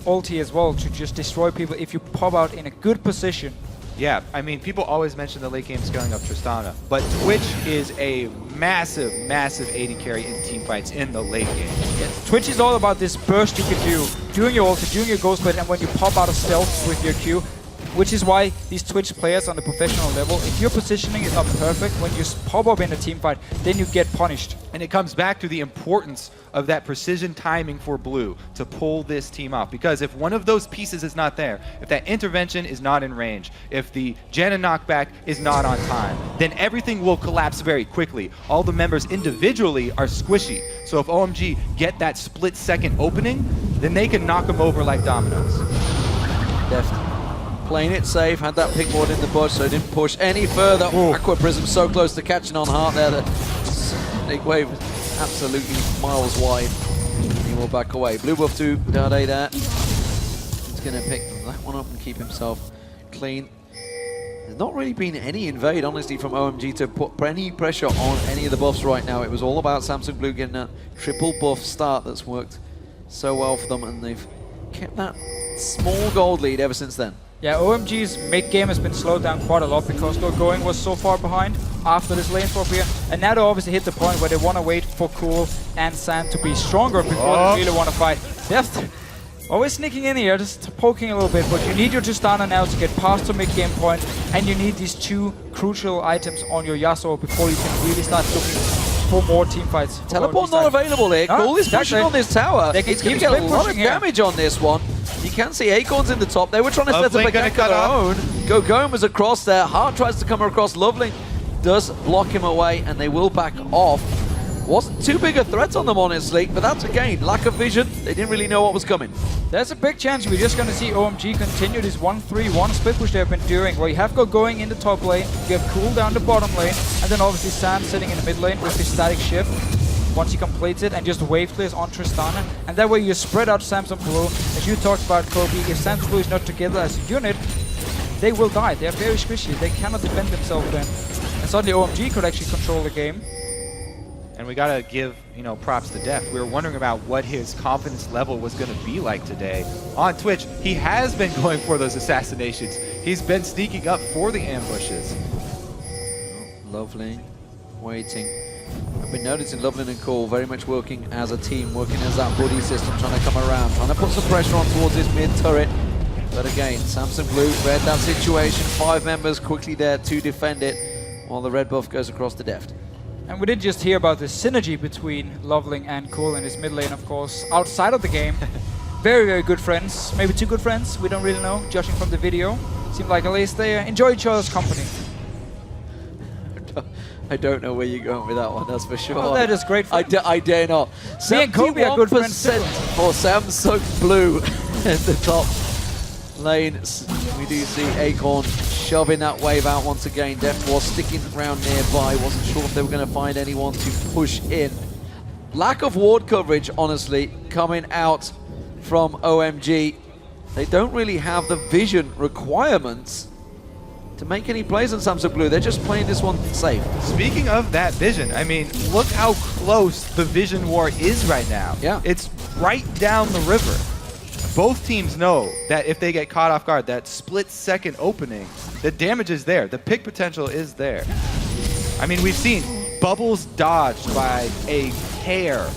ulti as well to just destroy people if you pop out in a good position. Yeah, I mean, people always mention the late game scaling of Tristana, but Twitch is a massive, massive AD carry in team fights in the late game. Yeah, Twitch is all about this burst you can do during your ulti, during your Ghost Blade, and when you pop out of stealth with your Q, which is why these Twitch players on the professional level, if your positioning is not perfect, when you pop up in a team fight, then you get punished. And it comes back to the importance of that precision timing for Blue to pull this team off. Because if one of those pieces is not there, if that intervention is not in range, if the Janna knockback is not on time, then everything will collapse very quickly. All the members individually are squishy. So if OMG get that split-second opening, then they can knock them over like dominoes. Deft playing it safe, had that pick ward in the bush, so didn't push any further. Aqua Prism so close to catching on Heart there that Snake Wave was absolutely miles wide. He will back away. Blue buff to Dade there. He's going to pick that one up and keep himself clean. There's not really been any invade, honestly, from OMG to put any pressure on any of the buffs right now. It was all about Samsung Blue getting that triple buff start that's worked so well for them, and they've kept that small gold lead ever since then. Yeah, OMG's mid-game has been slowed down quite a lot because Going was so far behind after this lane swap here. And now they obviously hit the point where they want to wait for Cool and San to be stronger before they really want to fight. Deft always sneaking in here, just poking a little bit, but you need your Tristana now to get past the mid-game point, and you need these two crucial items on your Yasuo before you can really start looking for more team fights. Teleport not available here. Cool is pushing on this tower. They can He's going to get a lot of damage on this one. You can see Acorns in the top. They were trying to set up a gank of their own. Gogoan was across there. Heart tries to come across. Lovelink does block him away, and they will back off. Wasn't too big a threat on them, honestly, but that's again, lack of vision. They didn't really know what was coming. There's a big chance we're just going to see OMG continue this 1-3-1 split push they've been doing, where you have Go going in the top lane, you have Cool down the bottom lane, and then obviously Sam sitting in the mid lane with his static shift. Once he completes it and just wave clears on Tristana, and that way you spread out Samsung Blue. As you talked about, Kobe, if Samsung Blue is not together as a unit, they will die. They are very squishy. They cannot defend themselves then. And suddenly OMG could actually control the game. And we gotta give, props to Def. We were wondering about what his confidence level was gonna be like today. On Twitch, he has been going for those assassinations. He's been sneaking up for the ambushes. Lovely, waiting. I've been noticing Loveland and Cool very much working as a team, working as that buddy system, trying to come around, trying to put some pressure on towards this mid turret. But again, Samsung Blue read that situation. 5 members quickly there to defend it, while the red buff goes across the Deft. And we did just hear about the synergy between Loveling and Cool in his mid lane, of course, outside of the game. Very, very good friends. Maybe too good friends, we don't really know, judging from the video. Seemed like at least they enjoy each other's company. I don't know where you're going with that one, that's for sure. Oh, that is great fun. I dare not. Me and Kobe are good friends too. For Samsung Blue in the top lane. We do see Acorn shoving that wave out once again. Def was sticking around nearby, wasn't sure if they were going to find anyone to push in. Lack of ward coverage, honestly, coming out from OMG. They don't really have the vision requirements to make any plays on Samsung Blue. They're just playing this one safe. Speaking of that vision, I mean, look how close the vision war is right now. Yeah. It's right down the river. Both teams know that if they get caught off guard, that split-second opening, the damage is there. The pick potential is there. I mean, we've seen bubbles dodged by a hair,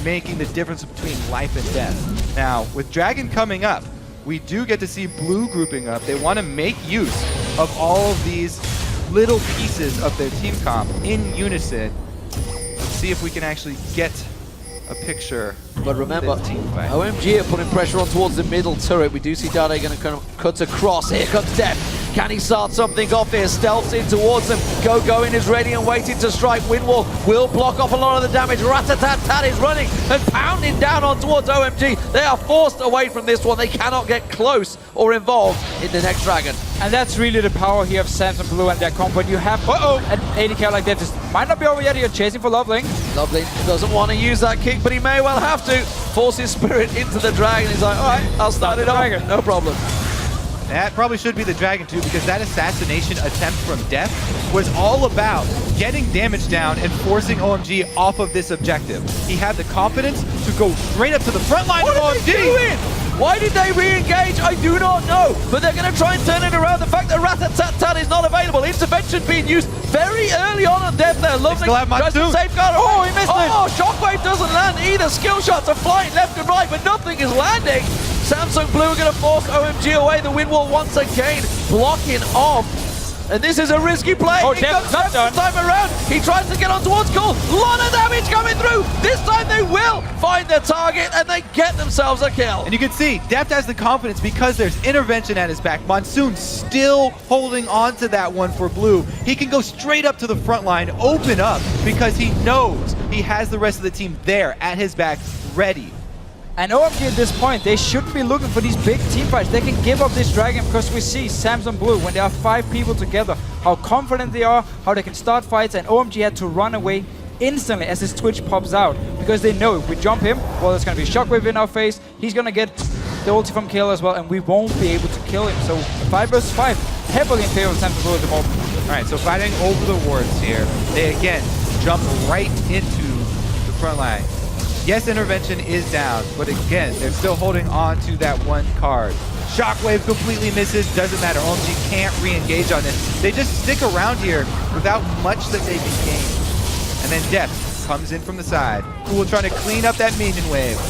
making the difference between life and death. Now, with Dragon coming up, we do get to see Blue grouping up. They want to make use of all of these little pieces of their team comp in unison. See if we can actually get a picture. But remember, OMG are putting pressure on towards the middle turret. We do see Dade going to kind of cut across. Here comes Def. Can he start something off here? Stealths in towards them. Going is ready and waiting to strike. Windwall will block off a lot of the damage. Ratatat is running and pounding down on towards OMG. They are forced away from this one. They cannot get close or involved in the next Dragon. And that's really the power here of Samsung Blue and their comp. When you have an 80k like that, just might not be over yet. You're chasing for Loveling. Loveling doesn't want to use that kick, but he may well have to. Force his spirit into the Dragon. He's like, all right, I'll start it off. No problem. That probably should be the Dragon too, because that assassination attempt from Def was all about getting damage down and forcing OMG off of this objective. He had the confidence to go straight up to the front line of OMG. What are they doing? Why did they re-engage? I do not know. But they're going to try and turn it around. The fact that Ratatat is not available. Intervention being used very early on Def there. Lovely tries to safeguard. Oh, he missed it. Oh, Shockwave doesn't land either. Skill shots are flying left and right, but nothing is landing. Samsung Blue are going to force OMG away. The wind wall once again blocking off. And this is a risky play. Oh, He comes back this time around. He tries to get on towards Cole. Lot of damage coming through. This time they will find their target and they get themselves a kill. And you can see Deft has the confidence because there's intervention at his back. Monsoon still holding on to that one for Blue. He can go straight up to the front line, open up, because he knows he has the rest of the team there at his back, ready. And OMG at this point, they shouldn't be looking for these big team fights. They can give up this Dragon because we see Samsung Blue, when there are 5 people together, how confident they are, how they can start fights, and OMG had to run away instantly as his Twitch pops out, because they know if we jump him, well, there's going to be a Shockwave in our face, he's going to get the ulti from Kill as well, and we won't be able to kill him. So 5 versus 5, heavily in favor of Samsung Blue at the moment. All right, so fighting over the wards here. They again jump right into the front line. Yes, intervention is down, but again, they're still holding on to that one card. Shockwave completely misses, doesn't matter. OMG can't re-engage on this. They just stick around here without much that they can gain. And then Def comes in from the side. Cool trying to clean up that minion wave.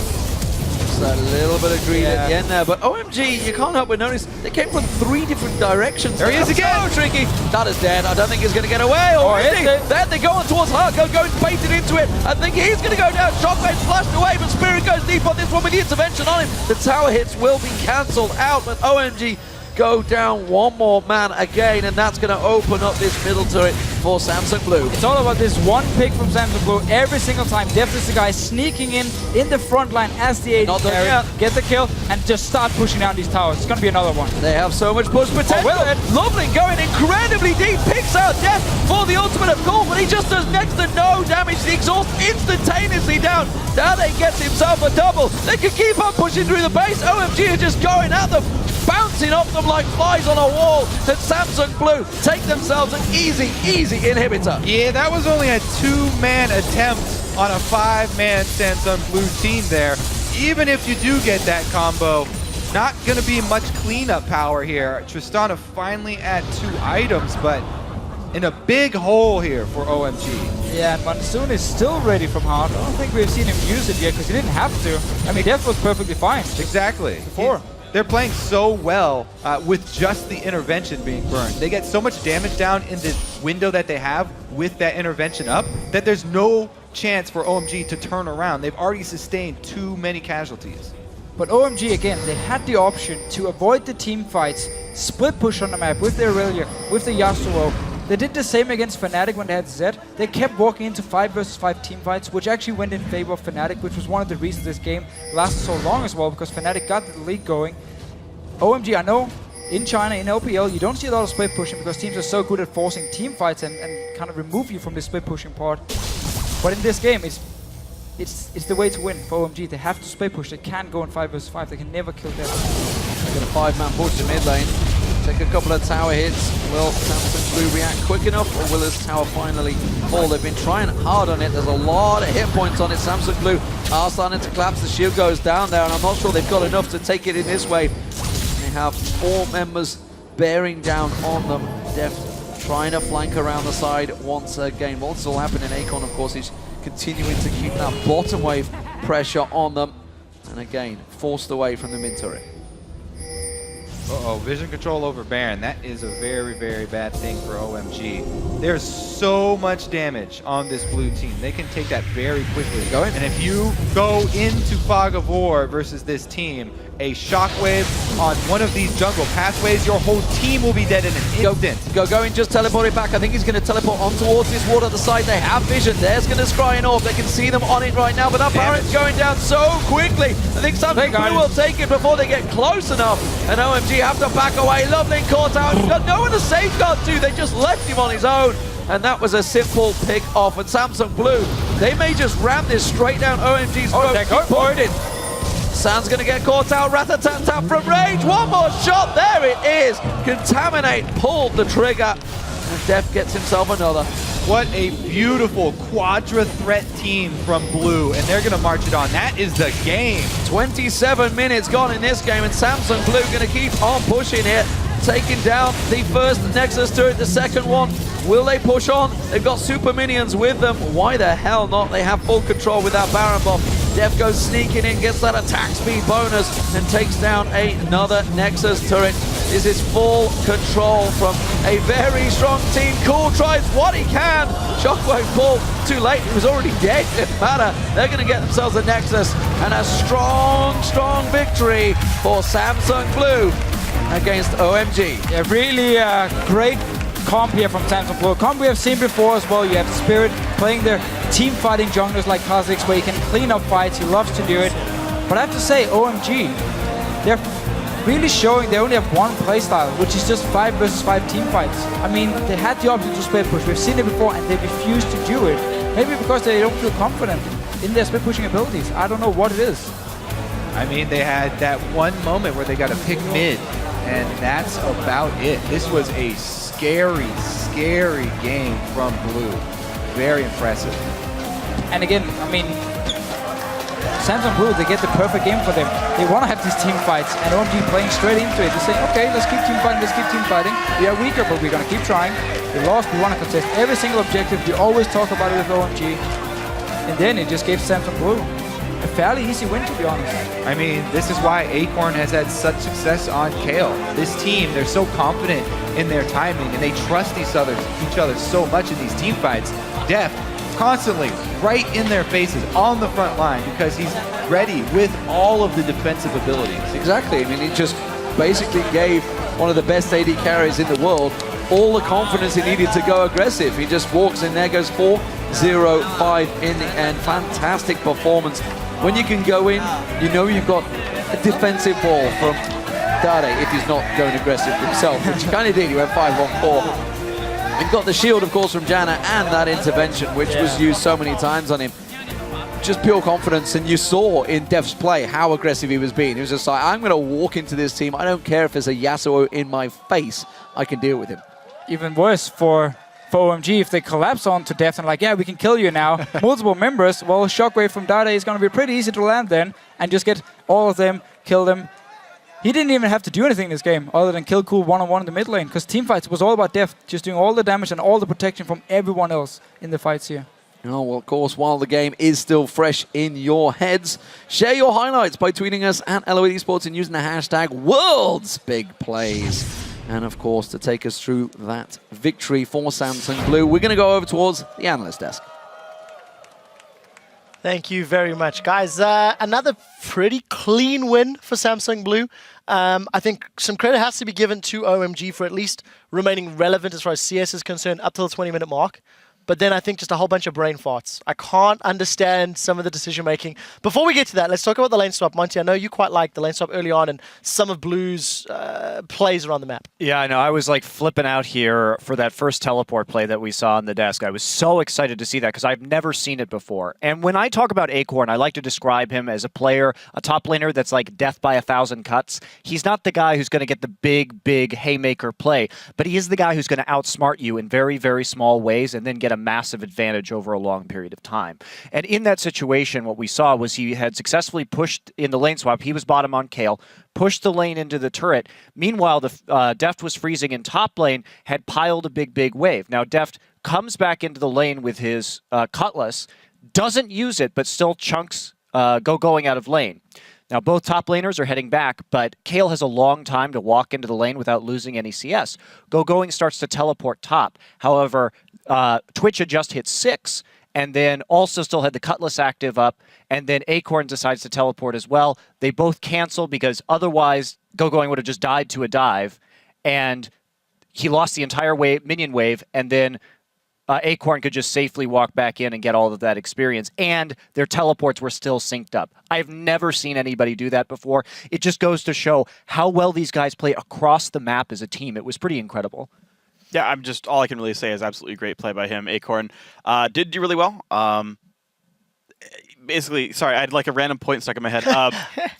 Just a little bit of greed at the end there, but OMG, you can't help but notice they came from 3 different directions. There he is again! So tricky. That is dead. I don't think he's going to get away. Already. There they go on towards Harko, going baited into it. I think he's going to go down. Shockwave flashed away, but Spirit goes deep on this one with the intervention on him. The tower hits will be cancelled out, but OMG go down one more man again, and that's going to open up this middle turret. for Samsung Blue. It's all about this one pick from Samsung Blue every single time. Def is the guy sneaking in the front line as the AD carry, get the kill, and just start pushing down these towers. It's going to be another one. They have so much push potential. Lovely going incredibly deep. Picks out Def for the ultimate of course, but he just does next to no damage. The exhaust instantaneously down. Dade gets himself a double. They can keep on pushing through the base. OMG are just going at them, bouncing off them like flies on a wall. And Samsung Blue take themselves an easy inhibitor. Yeah, that was only a 2-man attempt on a 5-man Samsung Blue team there. Even if you do get that combo, not going to be much cleanup power here. Tristana finally at 2 items, but in a big hole here for OMG. Yeah, and Monsoon is still ready from hard. I don't think we've seen him use it yet because he didn't have to. I mean, Def was perfectly fine. Exactly. Before. They're playing so well with just the intervention being burned. They get so much damage down in the window that they have with that intervention up that there's no chance for OMG to turn around. They've already sustained too many casualties. But OMG, again, they had the option to avoid the team fights, split push on the map with their Aurelia, with the Yasuo. They did the same against Fnatic when they had Zed. They kept walking into 5 versus 5 team fights, which actually went in favor of Fnatic, which was one of the reasons this game lasted so long as well, because Fnatic got the lead going. OMG, I know, in China, in LPL, you don't see a lot of split pushing because teams are so good at forcing team fights and kind of remove you from the split pushing part. But in this game, it's the way to win for OMG. They have to split push. They can't go in 5 versus 5. They can never kill them. They got a 5-man push to mid lane. Take a couple of tower hits. Will Samsung Blue react quick enough, or will his tower finally fall? They've been trying hard on it. There's a lot of hit points on it. Samsung Blue are starting to collapse. The shield goes down there, and I'm not sure they've got enough to take it in this wave. They have 4 members bearing down on them. Def trying to flank around the side once again. What's all happening? Acorn, of course, is continuing to keep that bottom wave pressure on them. And again, forced away from the mid turret. Uh-oh, vision control over Baron. That is a very, very bad thing for OMG. There's so much damage on this blue team. They can take that very quickly. And if you go into Fog of War versus this team, a shockwave on one of these jungle pathways, your whole team will be dead in an instant. Going, just teleport it back. I think he's going to teleport on towards this ward at the side. They have vision. There's going to scry an orb. They can see them on it right now, but that Baron's going down so quickly. I think Samsung Blue will take it before they get close enough. And OMG have to back away. Lovely caught out. Got no one to safeguard to. They just left him on his own. And that was a simple pick off. And Samsung Blue, they may just ram this straight down OMG's throat. Keep pointing. Sand's going to get caught out. Rat-a-tat-tat from range. One more shot. There it is. Contaminate pulled the trigger. And Def gets himself another. What a beautiful quadra threat team from Blue. And they're going to march it on. That is the game. 27 minutes gone in this game. And Samsung Blue going to keep on pushing it. Taking down the first Nexus turret, the second one. Will they push on? They've got super minions with them. Why the hell not? They have full control with that Baron buff. Def goes sneaking in, gets that attack speed bonus, and takes down another Nexus turret. This is full control from a very strong team. Cool tries what he can. Shockwave pull too late. He was already dead. It didn't matter. They're going to get themselves a Nexus and a strong victory for Samsung Blue against OMG. Yeah, really great comp here from Samsung Blue. Comp we have seen before as well. You have Spirit playing their team fighting junglers like Kha'Zix, where he can clean up fights. He loves to do it. But I have to say, OMG, they're really showing they only have one playstyle, which is just 5 versus 5 team fights. I mean, they had the option to split push. We've seen it before, and they refused to do it. Maybe because they don't feel confident in their split pushing abilities. I don't know what it is. I mean, they had that one moment where they got to pick mid, and that's about it. This was a scary game from Blue. Very impressive. And again, I mean, Samsung Blue, they get the perfect game for them. They want to have these team fights, and OMG playing straight into it. They're saying, okay, let's keep team fighting. We are weaker, but we're going to keep trying. We lost, we want to contest every single objective. We always talk about it with OMG. And then it just gave Samsung Blue a fairly easy win, to be honest. I mean, this is why Acorn has had such success on Kale. This team, they're so confident in their timing, and they trust each other so much in these team fights. Def constantly right in their faces on the front line because he's ready with all of the defensive abilities. Exactly. I mean, he just basically gave one of the best AD carries in the world all the confidence he needed to go aggressive. He just walks in there, goes 4-0-5 in the end. Fantastic performance. When you can go in, you know you've got a defensive ball from Dade if he's not going aggressive himself, which he kind of did. He went 5-1-4. And got the shield, of course, from Janna and that intervention, which was used so many times on him. Just pure confidence, and you saw in Def's play how aggressive he was being. He was just like, I'm going to walk into this team. I don't care if there's a Yasuo in my face. I can deal with him. Even worse for OMG, if they collapse onto Def and like, yeah, we can kill you now, multiple members, well, Shockwave from Dade is going to be pretty easy to land then, and just get all of them, kill them. He didn't even have to do anything in this game other than kill cool one-on-one in the mid lane, because teamfights was all about Def, just doing all the damage and all the protection from everyone else in the fights here. Oh, well, of course, while the game is still fresh in your heads, share your highlights by tweeting us at LOE Esports and using the hashtag #WorldsBigPlays. And, of course, to take us through that victory for Samsung Blue, we're going to go over towards the analyst desk. Thank you very much, guys. Another pretty clean win for Samsung Blue. I think some credit has to be given to OMG for at least remaining relevant as far as CS is concerned up till the 20-minute mark. But then I think just a whole bunch of brain farts. I can't understand some of the decision-making. Before we get to that, let's talk about the lane swap. Monty, I know you quite liked the lane swap early on and some of Blue's plays around the map. Yeah, I know. I was like flipping out here for that first teleport play that we saw on the desk. I was so excited to see that because I've never seen it before. And when I talk about Acorn, I like to describe him as a player, a top laner that's like death by 1,000 cuts. He's not the guy who's going to get the big haymaker play, but he is the guy who's going to outsmart you in very, very small ways and then get a massive advantage over a long period of time. And in that situation, what we saw was he had successfully pushed in the lane swap. He was bottom on Kayle, pushed the lane into the turret. Meanwhile, the Deft was freezing in top lane, had piled a big wave. Now, Deft comes back into the lane with his Cutlass, doesn't use it, but still chunks going out of lane. Now, both top laners are heading back, but Kayle has a long time to walk into the lane without losing any CS. Going starts to teleport top. However, Twitch had just hit 6, and then also still had the Cutlass active up, and then Acorn decides to teleport as well. They both cancel because otherwise Going would have just died to a dive, and he lost the entire minion wave, and then Acorn could just safely walk back in and get all of that experience, and their teleports were still synced up. I've never seen anybody do that before. It just goes to show how well these guys play across the map as a team. It was pretty incredible. Yeah, all I can really say is absolutely great play by him. Acorn did do really well. Basically, sorry, I had like a random point stuck in my head.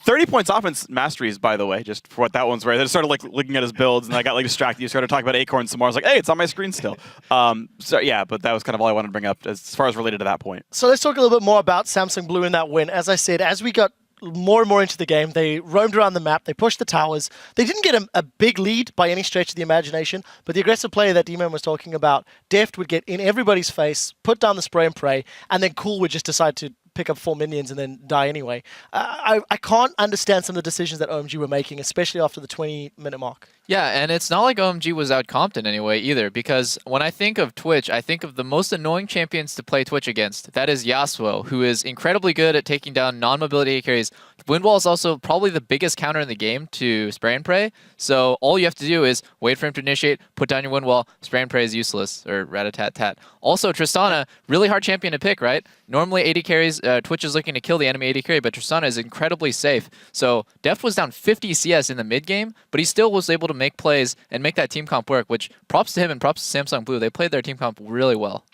30 points offense masteries, by the way, just for what that one's worth. I just started like looking at his builds, and I got like distracted. You started talking about Acorn some more. I was like, hey, it's on my screen still. So yeah, but that was kind of all I wanted to bring up as far as related to that point. So let's talk a little bit more about Samsung Blue in that win. As I said, as we got more and more into the game, they roamed around the map, they pushed the towers. They didn't get a big lead by any stretch of the imagination, but the aggressive play that D-Man was talking about, Deft would get in everybody's face, put down the spray and pray, and then Cool would just decide to pick up 4 minions and then die anyway. I can't understand some of the decisions that OMG were making, especially after the 20-minute mark. Yeah, and it's not like OMG was out-comped in any way either, because when I think of Twitch, I think of the most annoying champions to play Twitch against. That is Yasuo, who is incredibly good at taking down non-mobility carries. Wind Wall is also probably the biggest counter in the game to spray and pray, so all you have to do is wait for him to initiate, put down your Wind Wall, spray and pray is useless, or rat-a-tat-tat. Also, Tristana, really hard champion to pick, right? Normally 80 carries, Twitch is looking to kill the enemy 80 carry, but Tristana is incredibly safe. So Deft was down 50 CS in the mid-game, but he still was able to make plays and make that team comp work, which props to him and props to Samsung Blue. They played their team comp really well.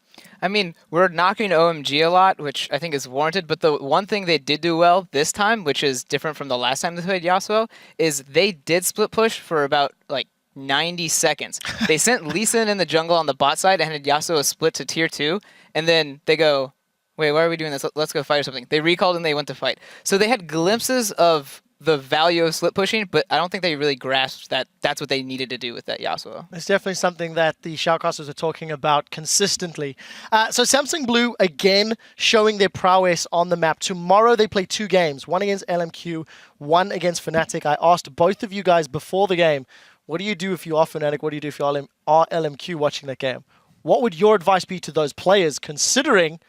I mean, we're knocking OMG a lot, which I think is warranted, but the one thing they did do well this time, which is different from the last time they played Yasuo, is they did split push for about, 90 seconds. They sent Lee Sin in the jungle on the bot side and had Yasuo split to tier 2, and then they go, wait, why are we doing this? Let's go fight or something. They recalled and they went to fight. So they had glimpses of the value of split pushing, but I don't think they really grasped that that's what they needed to do with that Yasuo. It's definitely something that the shoutcasters are talking about consistently. So Samsung Blue, again, showing their prowess on the map. Tomorrow they play 2 games, one against LMQ, one against Fnatic. I asked both of you guys before the game, what do you do if you are Fnatic? What do you do if you are LMQ watching that game? What would your advice be to those players, considering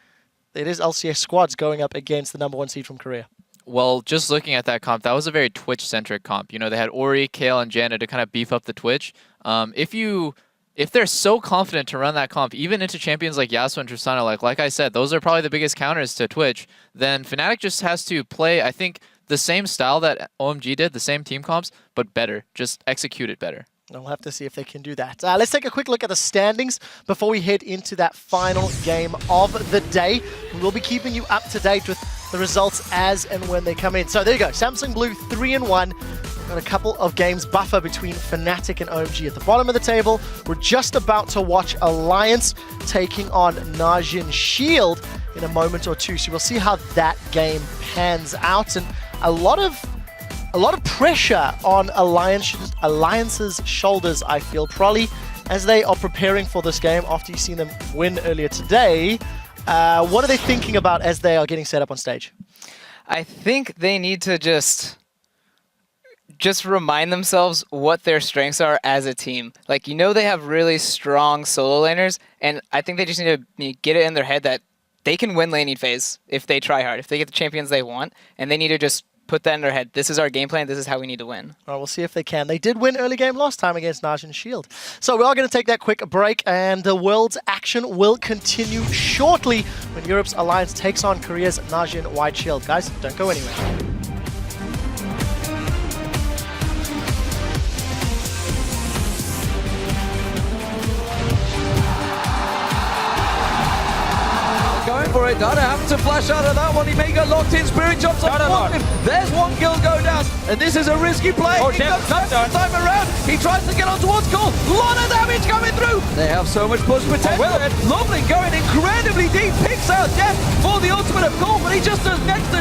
it is LCS squads going up against the #1 seed from Korea? Well, just looking at that comp, that was a very Twitch-centric comp. You know, they had Ori, Kayle, and Janna to kind of beef up the Twitch. If you if they're so confident to run that comp, even into champions like Yasuo and Tristana, like I said, those are probably the biggest counters to Twitch, then Fnatic just has to play, I think, the same style that OMG did, the same team comps, but better. Just execute it better. We'll have to see if they can do that. Let's take a quick look at the standings before we head into that final game of the day. We'll be keeping you up to date with the results as and when they come in. So there you go, Samsung Blue 3-1. We've got a couple of games buffer between Fnatic and OMG at the bottom of the table. We're just about to watch Alliance taking on Najin Shield in a moment or two. So we'll see how that game pans out. And a lot of pressure on Alliance's shoulders, I feel, probably as they are preparing for this game after you've seen them win earlier today. What are they thinking about as they are getting set up on stage? I think they need to just remind themselves what their strengths are as a team. Like, they have really strong solo laners, and I think they just need to get it in their head that they can win laning phase if they try hard, if they get the champions they want, and they need to just put that in their head. This is our game plan. This is how we need to win. All right, we'll see if they can. They did win early game last time against Najin Shield. So we are going to take that quick break, and the world's action will continue shortly when Europe's Alliance takes on Korea's Najin White Shield. Guys, don't go anywhere. Going for it, Dada having to flash out of that one. He may get locked in. Spirit jumps off one. There's one kill go down, and this is a risky play. He comes second time around. He tries to get on towards Cole. Lot of damage coming through. They have so much push potential. Lovely going incredibly deep. Picks out Death for the ultimate of Cole, but he just does next to